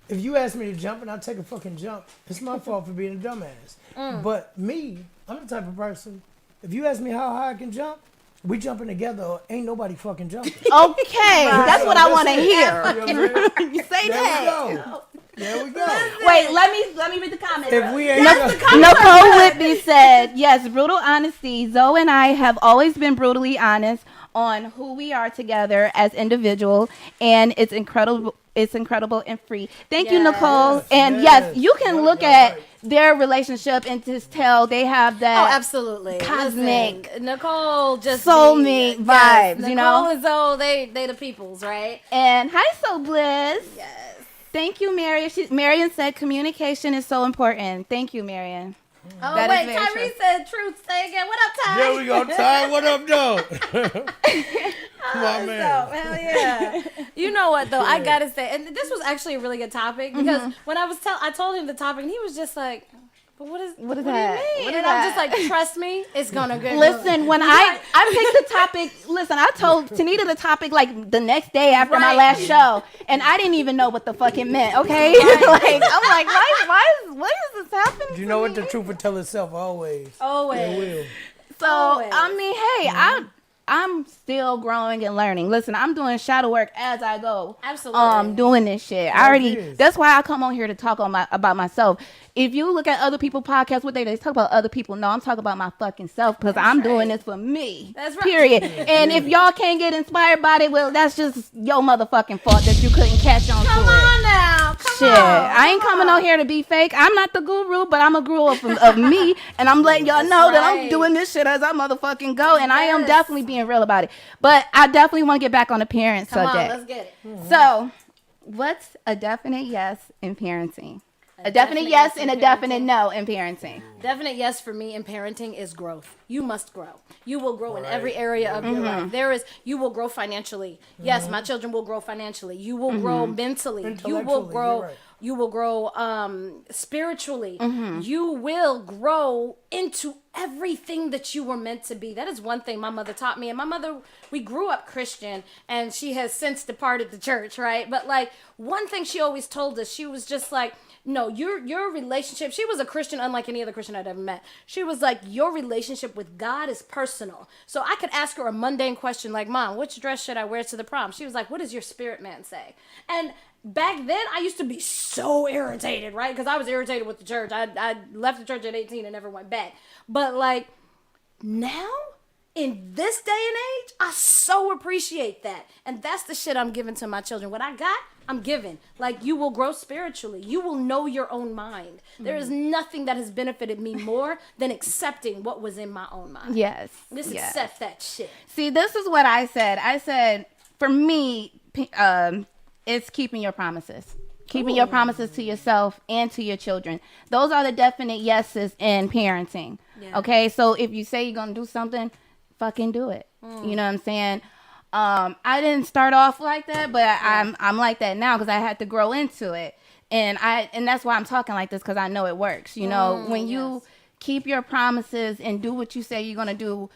If you ask me to jump and I take a fucking jump, it's my fault for being a dumbass. But me, I'm the type of person. If you ask me how high I can jump, we jumping together or ain't nobody fucking jumping. Okay, that's what I want to hear. You know what I mean? You say that. There we go. Wait, let me read the comments. If we ain't Nicole Whitby said, yes, brutal honesty. Zoe and I have always been brutally honest on who we are together as individuals, and it's incredible and free. Thank you, Nicole. And yes, you can look at their relationship and just tell they have that absolutely cosmic. Listen, Nicole just soulmate vibes, Nicole you know. and Zoe, they the peoples, right? And hi, Soul Bliss. Yes. Thank you, Marion. Marion said communication is so important. Thank you, Marion. Oh, That is wait, very Tyrese true. said truth. Say again. What up, Ty? There we go, Ty. What up, though? Come on, man. Hell yeah. You know what, though? I got to say, and this was actually a really good topic because when I told him the topic, and he was just like, but what is that? do you mean? What is And that? I'm just like, trust me, it's going to go. Listen, when I picked the topic, listen, I told Tanita the topic like the next day after my last show, and I didn't even know what the fuck it meant, okay? Like, I'm like, why is this happening? You know what? The truth will tell itself always. Always. It will. So, Always. I mean, hey, I'm still growing and learning. Listen, I'm doing shadow work as I go. Absolutely. Doing this shit. That's why I come on here to talk about myself. If you look at other people's podcasts, what they talk about other people. No, I'm talking about my fucking self because I'm doing this for me. That's right. Period. And if y'all can't get inspired by it, well, that's just your motherfucking fault that you couldn't catch on to it. Come on now. Shit, I ain't coming on here to be fake. I'm not the guru, but I'm a guru of me, and I'm letting y'all know that I'm doing this shit as I motherfucking go, and I am definitely being real about it. But I definitely want to get back on the parent subject. Let's get it. So, what's a definite yes in parenting? A definite yes and a definite no in parenting. Definite yes for me in parenting is growth. You must grow. You will grow in every area of your life. You will grow financially. Yes, my children will grow financially. You will grow mentally. You will grow. You will grow spiritually. You will grow into everything that you were meant to be. That is one thing my mother taught me. And my mother, we grew up Christian, and she has since departed the church, right? But like one thing she always told us, she was just like, no, your relationship, she was a Christian unlike any other Christian I'd ever met. She was like, your relationship with God is personal. So I could ask her a mundane question like, Mom, which dress should I wear to the prom? She was like, what does your spirit man say? And back then, I used to be so irritated, right? Because I was irritated with the church. I left the church at 18 and never went back. But like now, in this day and age, I so appreciate that. And that's the shit I'm giving to my children. What I got, I'm giving. Like, you will grow spiritually. You will know your own mind. There is nothing that has benefited me more than accepting what was in my own mind. Yes. Just accept that shit. See, this is what I said. I said, for me, it's keeping your promises. Keeping your promises to yourself and to your children. Those are the definite yeses in parenting. Yeah. Okay? So if you say you're going to do something, fucking do it. You know what I'm saying? I didn't start off like that, but I'm like that now because I had to grow into it. And that's why I'm talking like this, because I know it works. You know, when you keep your promises and do what you say you're going to do,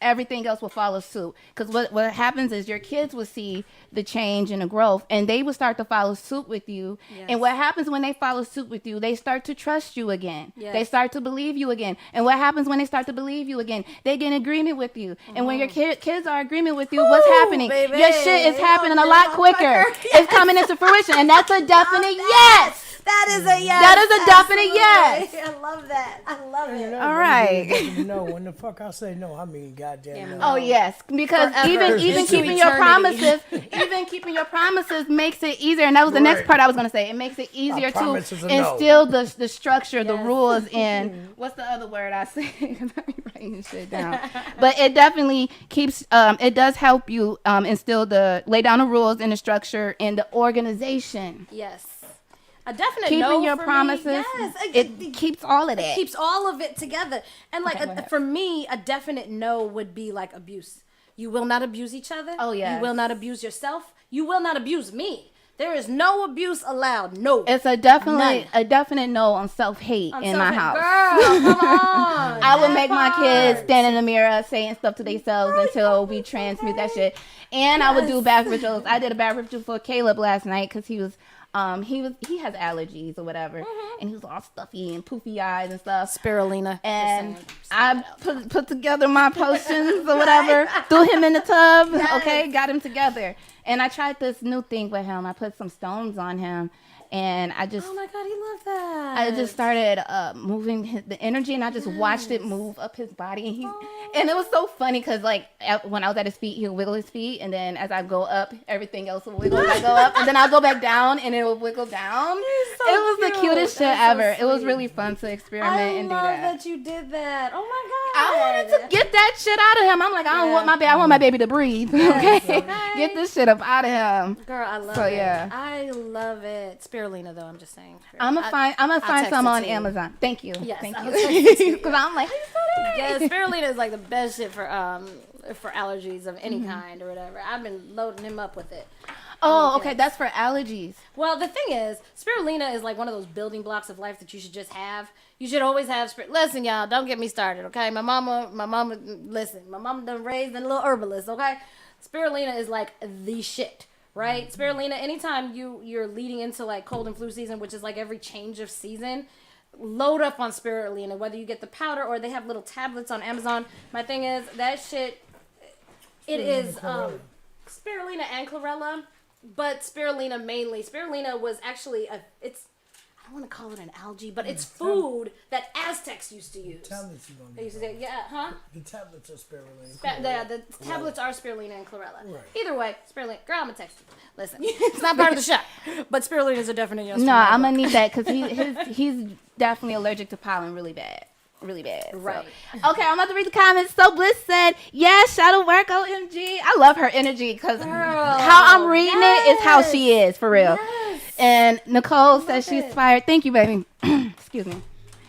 everything else will follow suit. Because what happens is your kids will see the change and the growth, and they will start to follow suit with you. Yes. And what happens when they follow suit with you, they start to trust you again. Yes. They start to believe you again. And what happens when they start to believe you again? They get in agreement with you. And when your kids are in agreement with you, what's happening? Baby. Your shit is happening a lot quicker. Yes. It's coming into fruition, and that's a definite yes. That is a yes. That is a definite yes. Absolutely. I love that. I love it. All right. No, when the fuck I say no, I mean goddamn no. Oh yes, because Forever. even Into keeping your eternity. promises makes it easier. And that was the next Right. part I was gonna say. It makes it easier to promise is a no. instill the structure, the Yes. rules, and what's the other word I say? I'm writing shit down. But it definitely keeps. It does help you lay down the rules and the structure and the organization. Yes. A definite Keeping no your for promises. Me. Yes. It keeps all of that. Keeps all of it together. And like Okay, go ahead. for me, a definite no would be like abuse. You will not abuse each other. Oh, yes. You will not abuse yourself. You will not abuse me. There is no abuse allowed. No. It's a definite no on self-hate in my house. Girl, come on. I would make my kids stand in the mirror saying stuff to themselves until we transmute that shit. And I would do bath rituals. I did a bath ritual for Caleb last night because he has allergies or whatever, and he was all stuffy and poofy eyes and stuff. Spirulina. And I put together my potions or whatever, threw him in the tub, okay, got him together. And I tried this new thing with him. I put some stones on him, and I just Oh my God, he loved that. I just started moving the energy, and I just watched it move up his body, and it was so funny because like when I was at his feet, he would wiggle his feet, and then as I go up, everything else will wiggle as I go up, and then I'll go back down, and it will wiggle down. So it was the cute. cutest shit That's so ever. It was sweet. really fun to experiment I and do love that. that you did that. Oh my I God. wanted to get that shit out of him. I'm like, I don't want my baby. I want my baby to breathe. Okay, get this shit up out of him. Girl, I love So, it. yeah. I love it. Spirulina, though, I'm just saying. I'm gonna find text some it on to you. Amazon. Thank you. Yes, Thank I was texting you. you. Because I'm like, Yeah, spirulina is like the best shit for allergies of any kind or whatever. I've been loading him up with it. oh, okay, that's for allergies. Well, the thing is, spirulina is like one of those building blocks of life that you should just have. You should always have Listen, y'all, don't get me started, okay? My mama, listen, my mama done raised a little herbalist, okay? Spirulina is like the shit, right? Spirulina, anytime you're leading into like cold and flu season, which is like every change of season, load up on spirulina, whether you get the powder or they have little tablets on Amazon. My thing is, that shit, it is spirulina and chlorella, but spirulina mainly. Spirulina was actually I don't want to call it an algae, but it's food that Aztecs used to use. Tablets you gonna They do. used to say, yeah, huh? The tablets are spirulina. The tablets are spirulina and chlorella. Right. Either way, spirulina. Girl, I'm a text. Listen, it's not part of the show, but spirulina is a definite yes. No, I'm gonna need that because he's definitely allergic to pollen really bad. Really bad. So. Right. Okay, I'm about to read the comments. So Bliss said, yes, shadow work, OMG. I love her energy because how I'm reading it is how she is, for real. Yes. And Nicole says she's inspired. Thank you, baby. Excuse me.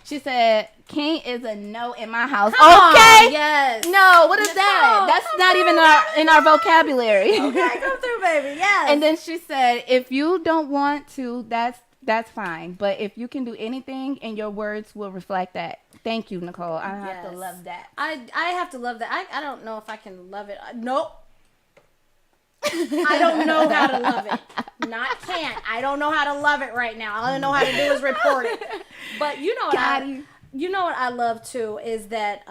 She said, King is a no in my house. Come on, okay. yes. No, what is Nicole, that? That's come not even in our vocabulary. Okay, come through, baby. Yes. And then she said, if you don't want to, that's fine. But if you can do anything, and your words will reflect that. Thank you, Nicole. I have to Yes. love that. I have to love that. I don't know if I can love it. Nope. I don't know how to love it. Not can't. I don't know how to love it right now. All I know how to do is report it. But you know what you know what I love too is that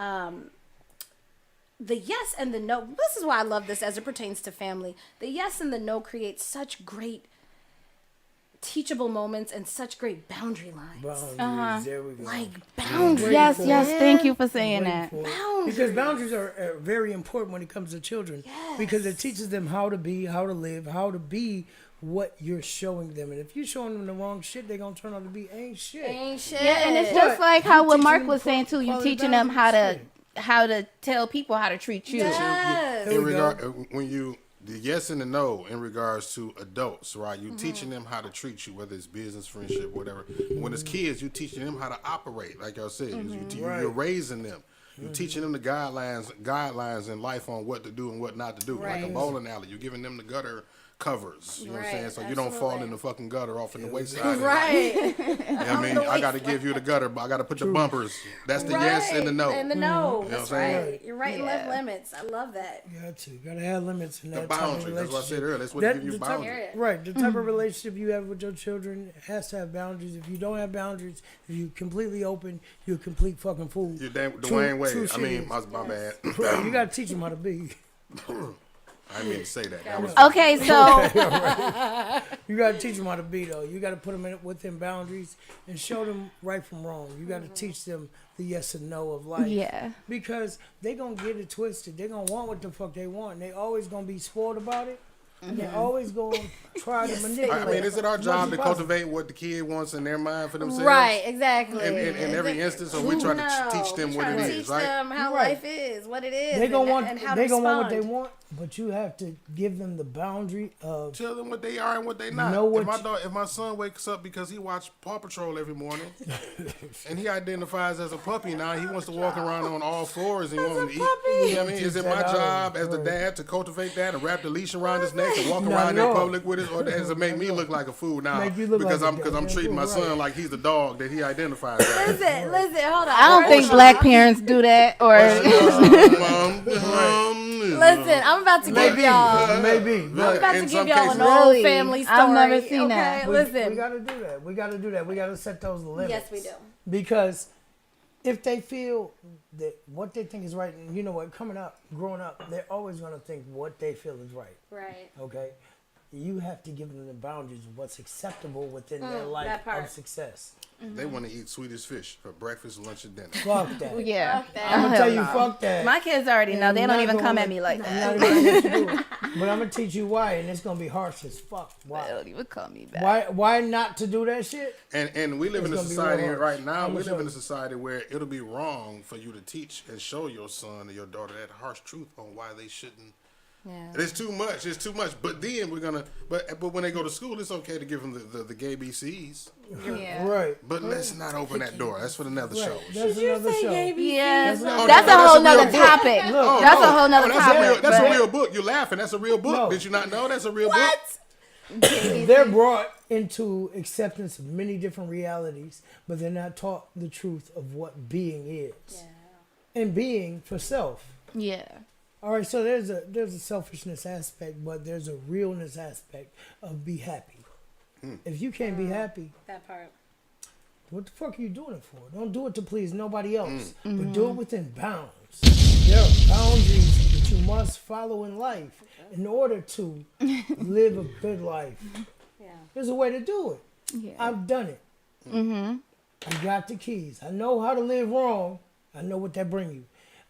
the yes and the no. This is why I love this as it pertains to family. The yes and the no create such great teachable moments and such great boundary lines. Boundaries, there we go. Like boundaries. Yes, yes. Thank you for saying that. Because boundaries are very important when it comes to children. Because it teaches them how to be, how to live, how to be what you're showing them. And if you're showing them the wrong shit, they're going to turn out to be ain't shit. Ain't shit. Yeah, and it's just like how what teaching Mark them was saying too. You quality teaching them how to boundaries. tell people how to treat you. Yes. In regard, when you the yes and the no in regards to adults, right? You teaching them how to treat you, whether it's business, friendship, whatever. When it's kids, you teaching them how to operate. Like I said, you're raising them. You're teaching them the guidelines in life on what to do and what not to do. Like a bowling alley, you're giving them the gutter covers. You know what I'm saying? So you don't fall in the fucking gutter off in the wayside. Right. You know what I mean? I got to give you the gutter, but I got to put the bumpers. That's the yes and the no. And the no. You know That's what I'm saying? right. You're right and left limits. I love that. You got to. You got to have limits in The that type of boundary. That's what I said relationship. earlier. That's what That- give you the type- boundaries. Right. The type of relationship you have with your children has to have boundaries. If you don't have boundaries, if you're completely open, you're a complete fucking fool. You're True- Dwayne Wade. true I shit mean, is. my bad. You got to teach them how to be. I didn't mean to say that. That was Okay, so You got to teach them how to be, though. You got to put them within boundaries and show them right from wrong. You got to teach them the yes and no of life. yeah, Because they going to get it twisted. They going to want what the fuck they want. And they always going to be spoiled about it. And they're always going to try to manipulate. I mean, is it our as much job as to possible. cultivate what the kid wants in their mind for themselves? Right, exactly. In every instance, or we try to teach them what it is, Teach right? them how Right. life is, what it is, They gonna want and how they to gonna want what respond. they want, but you have to give them the boundary of Tell them what they are and what they not. Know what If my son wakes up because he watched Paw Patrol every morning, and he identifies as a puppy now, he wants to walk around on all fours and want to eat. You know what I mean? Is it my job as the dad to cultivate that and wrap the leash around his neck and walk Not around at in all. public with it, or does it make me look like a fool now Make you look because like a I'm goddamn treating my fool, son right. like he's the dog that he identifies as? Listen, hold on. I don't think black parents do that. Or Listen, I'm about to give y'all. maybe. I'm But about to In give some y'all cases- an old Really? family story. I've never seen okay? that. Listen. we gotta do that. We gotta do that. We gotta set those limits. Yes, we do. Because if they feel that what they think is right, and you know what, growing up, they're always gonna think what they feel is right. Right. Okay? You have to give them the boundaries of what's acceptable within their that life part. of success. They want to eat Swedish fish for breakfast, lunch, and dinner. Fuck that. yeah, Fuck that. I'm gonna Hell tell you, no. fuck that. My kids already know. They I'm don't not even gonna come at let- me like I'm that. not even gonna let you do it. But I'm gonna teach you why, and it's gonna be harsh as fuck. They Why? don't even call me back. Why not to do that shit? And we live in a It's gonna be society real hard. right now. I'ma We show live in you. a society where it'll be wrong for you to teach and show your son or your daughter that harsh truth on why they shouldn't. Yeah. It's too much. It's too much. But then we're gonna. But when they go to school, it's okay to give them the gay BCs. Yeah. Right. But let's not open that door. That's for another show. Right. That's another show. Yeah, No, that's a that's whole a real nother book. topic. Look, That's a whole nother that's topic. That's a but- real book. You're laughing. That's a real book. No. Did you not know that's a real book? They're brought into acceptance of many different realities, but they're not taught the truth of what being is. And being for self. Yeah. All right, so there's a selfishness aspect, but there's a realness aspect of be happy. If you can't be happy, That part. what the fuck are you doing it for? Don't do it to please nobody else, but do it within bounds. There are boundaries that you must follow in life in order to live a good life. Yeah. There's a way to do it. Yeah. I've done it. I got the keys. I know how to live wrong. I know what that bring you.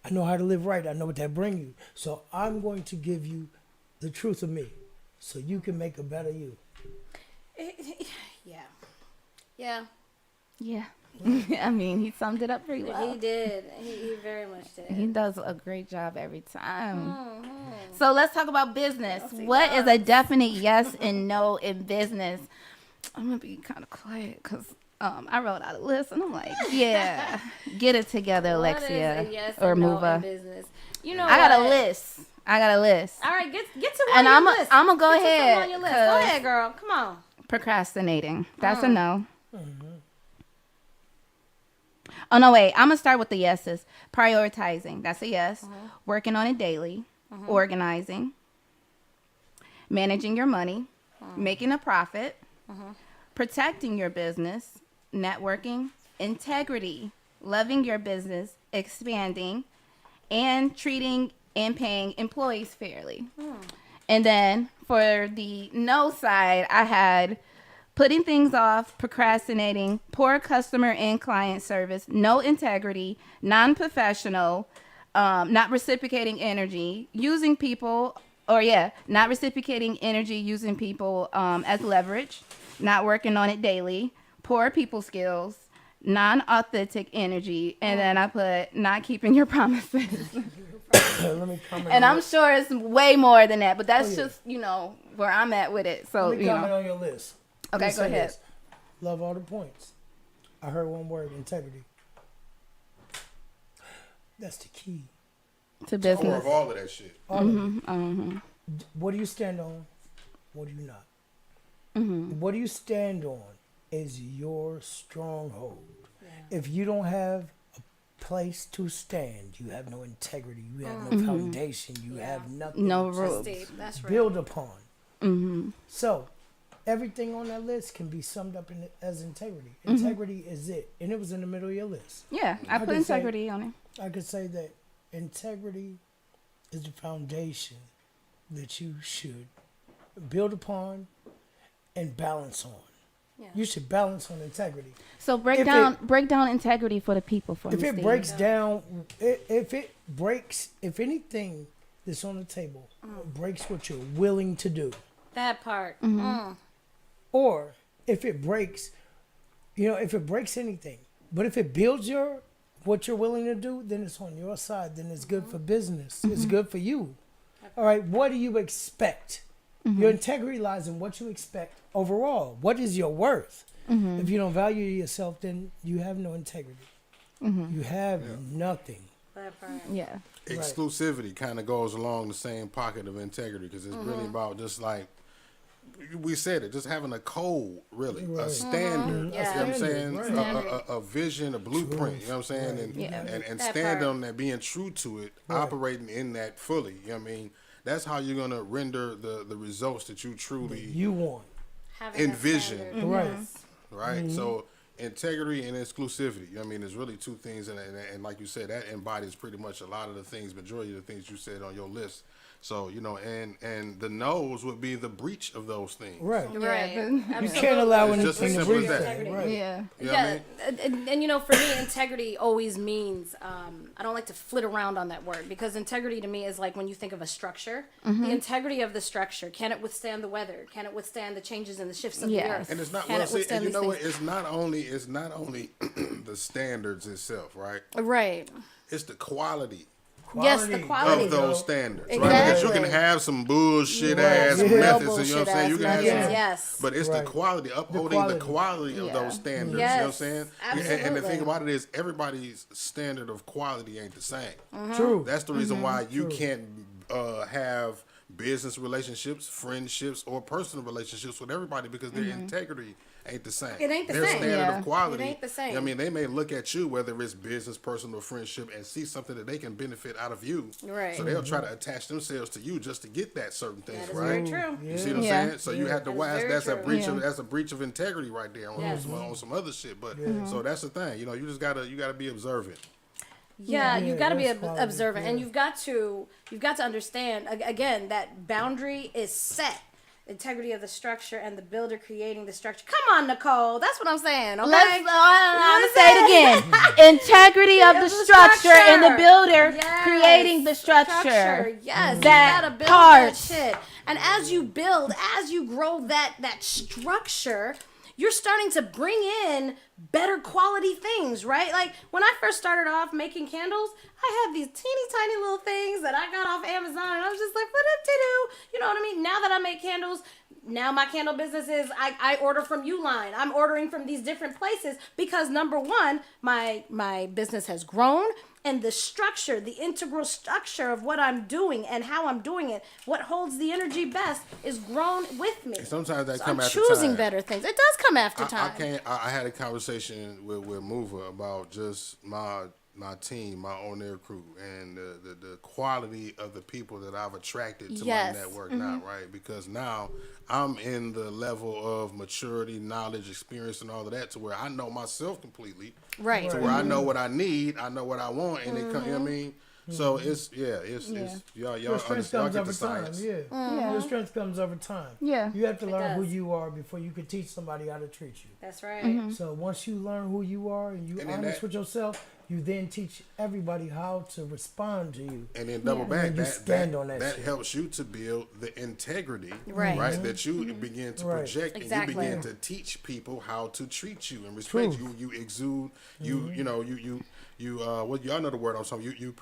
I know how to live right. I know what that bring you. So I'm going to give you the truth of me so you can make a better you. Yeah. Yeah. Yeah. I mean, he summed it up pretty well. He did. He very much did. He does a great job every time. Mm-hmm. So let's talk about business. What is a definite yes and no in business? I'm gonna be kind of quiet because I wrote out a list and I'm like, yeah, get it together, What is Alexia a yes or and no in Muva. business? You know, I got a what? list. All right, get to one and on I'm your list. gonna go Get to something ahead. on your list. Go 'cause ahead, girl. Come on. Procrastinating. That's a no. Oh no, wait. I'm gonna start with the yeses. Prioritizing. That's a yes. Working on it daily. Organizing. Managing your money. Making a profit. Protecting your business. Networking. Integrity. Loving your business. Expanding. And treating and paying employees fairly. And then for the no side, I had putting things off, procrastinating, poor customer and client service, no integrity, non-professional, not reciprocating energy, not reciprocating energy, using people as leverage, not working on it daily, poor people skills, non-authentic energy, and then I put not keeping your promises. Let me comment. And on I'm sure it's way more than that, but that's yeah. just, where I'm at with it. So, Let me comment on your list. Let Okay, me go say ahead. this. Love all the points. I heard one word, integrity. That's the key. to Or business. of all of that shit. All of it. What do you stand on? What do you not? What do you stand on is your stronghold. If you don't have a place to stand, you have no integrity, you have no foundation, you have nothing No to rules. Deep. That's right. build upon. So, everything on that list can be summed up as integrity. Integrity is it. And it was in the middle of your list. Yeah, I put could say- integrity on it. I could say that integrity is the foundation that you should build upon and balance on. Yeah. You should balance on integrity. So break down integrity for the people for If me, it Steve. breaks down, if anything that's on the table breaks what you're willing to do, That part. or if it breaks, if it breaks anything, but if it builds what you're willing to do, then it's on your side. Then it's good for business. It's good for you. All right. What do you expect? Your integrity lies in what you expect overall. What is your worth? If you don't value yourself, then you have no integrity. You have nothing. That part. Yeah. Exclusivity kind of goes along the same pocket of integrity because it's really about just like we said it, just having a code, really, a standard. Yeah. You know what I'm saying? Right. A vision, a blueprint. You know what I'm saying? And and That stand part. on that, being true to it, operating in that fully. You know what I mean? That's how you're gonna render the results that you truly You want. Having that envision. standard. Right. Right. So integrity and exclusivity. You know what I mean, there's really two things, and like you said, that embodies pretty much a lot of the things, majority of the things you said on your list. So and the no's would be the breach of those things. Right. Right. You Absolutely. can't allow It's just anything as to simple as breach that. that. Right. Yeah. You know what I Yeah, mean? and for me, integrity always means I don't like to flit around on that word because integrity to me is like when you think of a structure, the integrity of the structure. Can it withstand the weather? Can it withstand the changes and the shifts of the Yes. earth? And it's not Can well. it See, and withstand you these know what? things? It's not only the standards itself, right? Right. It's the quality Yes, the quality. of those standards, right? Exactly. Because you can have some bullshit ass Yeah. methods, Real and you know what I'm saying? You can have bullshit-ass some, methods, yes. but it's the Right. quality, upholding the quality of Yeah. those standards. Yes, You know what I'm saying? And the absolutely. thing about it is, everybody's standard of quality ain't the same. True. That's the reason why you can't have business relationships, friendships, or personal relationships with everybody because their integrity ain't the same. It ain't the their same. standard Yeah. of quality. It ain't the same. I mean, they may look at you, whether it's business, personal, or friendship, and see something that they can benefit out of you. Right. So they'll try to attach themselves to you just to get that certain things, That is right? very true. You see what I'm Yeah. saying? So you have to That is watch. very That's a true. breach Yeah. of that's a breach of integrity right there on, Yes. on some other shit. But so that's the thing. You know, you just gotta be observant. Yeah, Yeah, you've got to be that's quality, observant, and yeah. you've got to understand again that boundary is set. Integrity of the structure and the builder creating the structure. Come on, Nicole, that's what I'm saying. Okay, I'm gonna say it again. Integrity of the structure and the builder Yes. creating the structure. Yes, That you gotta build part. that shit. And as you build, as you grow that structure, you're starting to bring in better quality things, right? Like when I first started off making candles, I had these teeny tiny little things that I got off Amazon, and I was just like, what up to do? You know what I mean? Now that I make candles, now my candle business is I order from Uline. I'm ordering from these different places because number one, my business has grown. And the structure, the integral structure of what I'm doing and how I'm doing it, what holds the energy best, is grown with me. Sometimes that So come I'm after choosing time. better things. It does come after time. I had a conversation with Mover about just my team, my on air crew, and the quality of the people that I've attracted to Yes. my network now, right? Because now I'm in the level of maturity, knowledge, experience, and all of that to where I know myself completely. Right. To where I know what I need, I know what I want, and it come, you know what I mean? So it's y'all Your strength comes get over the time. science. Yeah. Your strength comes over time. Yeah. You have to learn who does. you are before you can teach somebody how to treat you. That's right. So once you learn who you are and you're And then honest that- with yourself, you then teach everybody how to respond to you. And then double back, And you stand on that that shit. helps you to build the integrity, Right. That you begin to Right. project, Exactly. and you begin to teach people how to treat you and respect True. you. You exude, you what y'all know the word I'm talking. You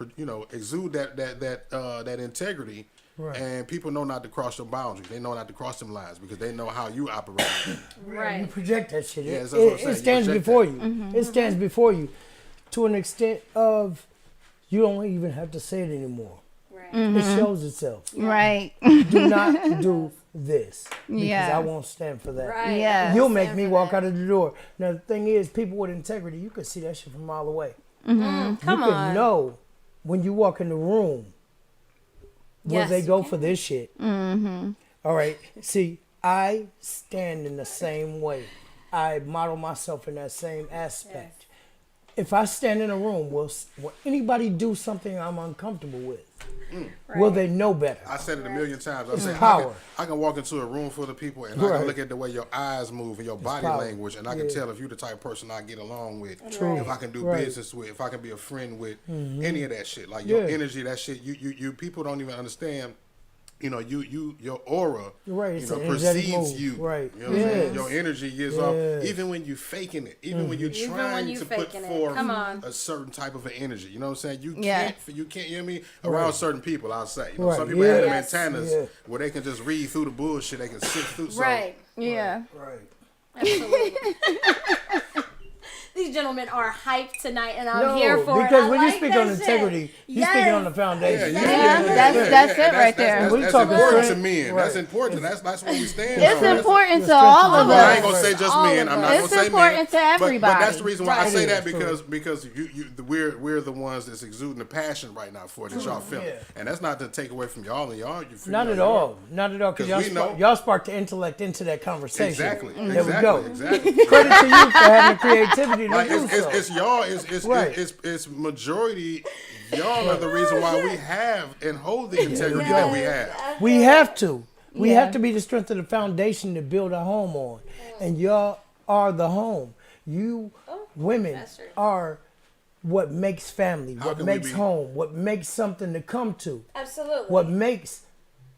exude that integrity. Right. And people know not to cross your boundaries. They know not to cross them lines because they know how you operate. You Right. project that shit. Yeah, It, that's what I'm saying. it You stands project before that. you. It stands before you to an extent of you don't even have to say it anymore. Right. It shows itself. Right. Do not do this because Yeah. I won't stand for that. Right. Yeah. You'll Stand make me for walk that. out of the door. Now the thing is, people with integrity, you can see that shit from a mile away. Come you can on. know when you walk in the room where Yes, they you go can. for this shit. All right. See, I stand in the same way. I model myself in that same aspect. If I stand in a room, will anybody do something I'm uncomfortable with? Will they know better? I said it a million times. I said power. I can walk into a room full of people and I Right. can look at the way your eyes move and your body power. language, and I can tell if you're the type of person I get along with, True. if I can do Right. business with, if I can be a friend with, any of that shit. Like your Yeah. energy, that shit. You people don't even understand. You know, your aura, Right, you it's know, an energetic precedes move. you. Right. You know what I'm saying? Yes. Your energy gives off, even when you faking it, even when you're Even when trying you to put faking it. forth Come on. a certain type of an energy. You know what I'm saying? You Yeah. can't, you know what I mean? Around certain people, I'll say. You know, Right, some people have them yes. antennas Yeah. where they can just read through the bullshit. They can sift through. So, Right. Yeah. Right. Absolutely. These gentlemen are hyped tonight, and I'm No, here for it. because I when you like speak that on shit. integrity, you're Yes. speaking on the foundation. That's it right there. We That's talking important to strength. men. Right. That's important. That's what we stand It's on. important to strength all of of the Well, I us. ain't gonna say just All men. of I'm us. not It's gonna say men. important to But everybody. that's the reason why I Right. say that It is, because we're the ones that's exuding the passion right now for it that y'all feel, Yeah. and that's not to take away from y'all and y'all. You feel Not me? at all. Not at all. Because 'Cause we know- y'all sparked the intellect into that conversation. Exactly. There Exactly. we go. Exactly. Credit to you for having the creativity to Like do so. it's y'all. It's Right. it's majority. Y'all are the reason why we have and hold the integrity that we have. We have to. We Yeah. have to be the strength of the foundation to build a home on. And y'all are the home. You women that's true. are what makes family, what can we makes be- home, what makes something to come to, Absolutely. what makes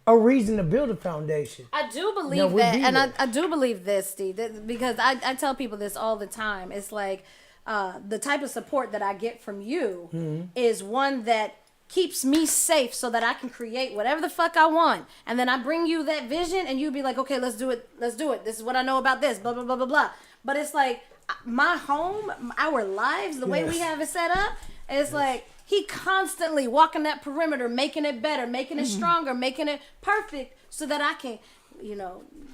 a reason to build a foundation. I do Now, believe we that, be and there. I do believe this, Steve, because I tell people this all the time. It's like the type of support that I get from you is one that keeps me safe so that I can create whatever the fuck I want. And then I bring you that vision and you be like, okay, let's do it. Let's do it. This is what I know about this, blah, blah, blah, blah, blah. But it's like my home, our lives, the way we Yes. have it set up, it's like he constantly walking that perimeter, making it better, making it stronger, making it perfect so that I can,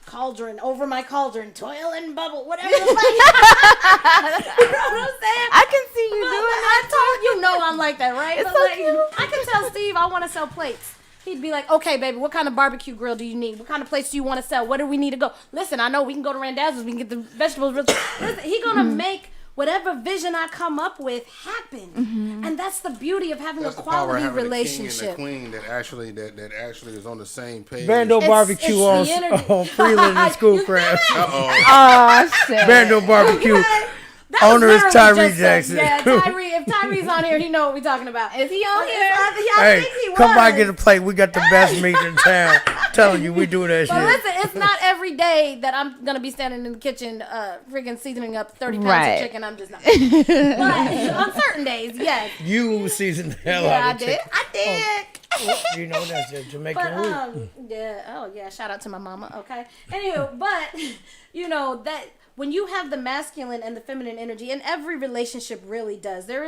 cauldron, over my cauldron, toil and bubble, whatever the fuck. You know what I'm saying? I can see you But doing I that. told you know I'm like that, right? It's But so like, cute. I can tell Steve I want to sell plates. He'd be like, okay, baby, what kind of barbecue grill do you need? What kind of plates do you want to sell? Where do we need to go? Listen, I know we can go to Randazzo's. We can get the vegetables. Listen, he gonna make whatever vision I come up with happen. And that's the beauty of having That's a the power of quality having relationship. a king and a queen that actually is on the same page. Bando It's- Barbecue it's the energy. on Freeland and Schoolcraft. Uh-oh. Oh shit. Bando Barbecue. That was Owner is literally Tyree just Jackson. Yeah, Tyree. If Tyree's on here, he know what we're talking about. Is he on here? I Hey, think he come by was. get a plate. We got the best meat in town. Telling you, we do that But shit. listen, it's not every day that I'm gonna be standing in the kitchen, freaking seasoning up 30 pounds Right. of chicken. I'm just not. But on certain days, yes. You season the hell Yeah, I out of did. I did. You know that's a Jamaican But root. yeah. Oh yeah. Shout out to my mama. Okay. Anywho, but that. When you have the masculine and the feminine energy, and every relationship really does, there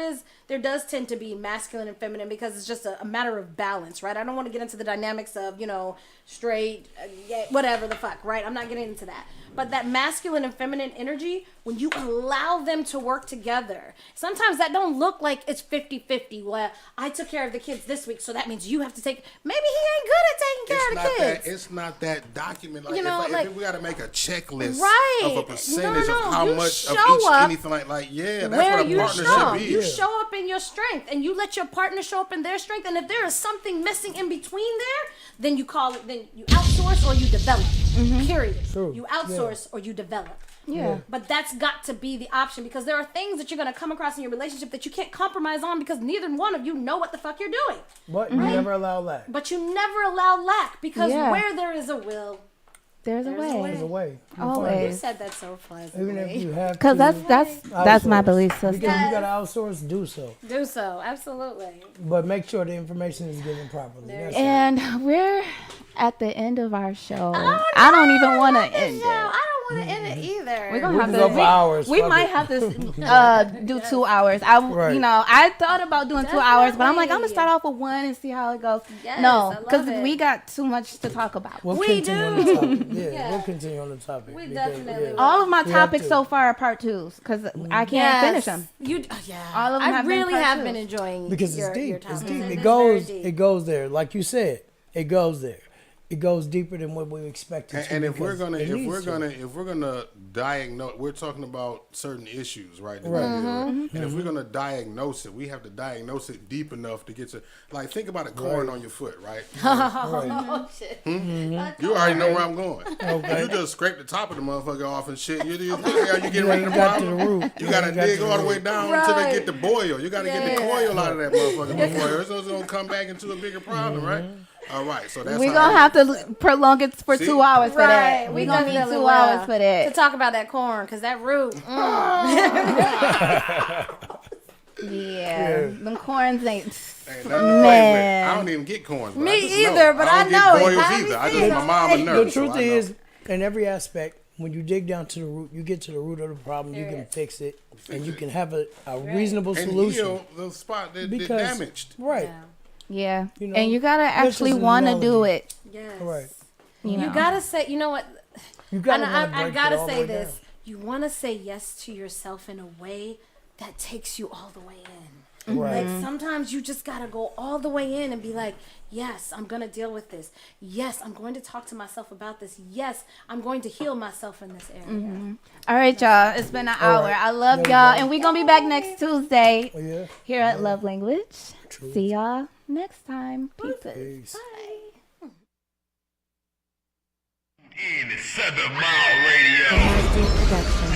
does tend to be masculine and feminine because it's just a matter of balance, right? I don't want to get into the dynamics of, straight, gay, whatever the fuck, right? I'm not getting into that. But that masculine and feminine energy, when you allow them to work together, sometimes that don't look like it's 50-50. Well, I took care of the kids this week, so that means you have to take. Maybe he ain't good at taking care of the kids. It's not that document. Like, if we got to make a checklist Right. of a percentage No, of how you much of show each up anything like that's where what a you partner show. should be. You show up in your strength, and you let your partner show up in their strength. And if there is something missing in between there, then you call it. Then you outsource or you develop. Period. True. You outsource or you develop. Yeah. But that's got to be the option because there are things that you're going to come across in your relationship that you can't compromise on because neither one of you know what the fuck you're doing. But you never allow that. But you never allow lack because Yeah. where there is a will, There's a There's a way. There's a way. You'll Always. find you it. said that so pleasantly. Even if you have Cause to that's my outsource. belief Because system. you got to outsource, do so. Do so, absolutely. But make sure the information is given properly. That's it. And we're at the end of our show. I don't even want to end No, it. I don't want to end it either. We're gonna We have can to. go for hours, We fuck might it. have to do 2 hours. Right. I thought about doing 2 hours, but I'm like, I'm gonna Definitely. start off with 1 and see how it goes. Yes, I No, love because it. we got too much to talk about. We'll We continue on do. the topic. Yeah, Yeah. we'll continue on the topic. We because, definitely will. All of my We have topics to. so far are part 2s because I can't finish them. Yeah. All of them I have been really part have twos. been enjoying Because your, it's deep. your It's topics. deep. It It is goes. very deep. It goes there. Like you said, it goes there. it goes deeper than what we expected. And if we're gonna diagnose, we're talking about certain issues, right? And if we're gonna diagnose it, we have to diagnose it deep enough to get to, like, think about a corn on your foot, right? Oh shit. You already know where I'm going. Okay. You just scrape the top of the motherfucker off and shit. You get ready to got to the problem. root. You gotta dig all the way down until they get the boil. You gotta get the coil out of that motherfucker before it's gonna come back into a bigger problem, right? All right, so that's We're going to have to prolong it for 2 hours for that. We're going to need 2 hours for that. To talk about that corn, because that root. Yeah. Them corns ain't. Ain't nothing to play with. I don't even get corns. But Me either, but I know I don't it. get boils either. I just, my mom a nurse. The truth is, in every aspect, when you dig down to the root, you get to the root of the problem. You can fix it, and you can have a reasonable solution. And heal the spot that Because- damaged. Right. Yeah. You know, And you got to actually is want to melody. do it. Yes. Right. You know. You gotta say, you know what? You got to I gotta say this. You want to say yes to yourself in a way that takes you all the way in. Right. Like sometimes you just gotta go all the way in and be like, yes, I'm gonna deal with this. Yes, I'm going to talk to myself about this. Yes, I'm going to heal myself in this area. All right, y'all. It's been an hour. right. I love There we y'all. go. And we're going to be back next Tuesday Yeah. here at Love Language. True. See y'all next time. Peace. Peace. Bye. In 7 Mile Radio. Production.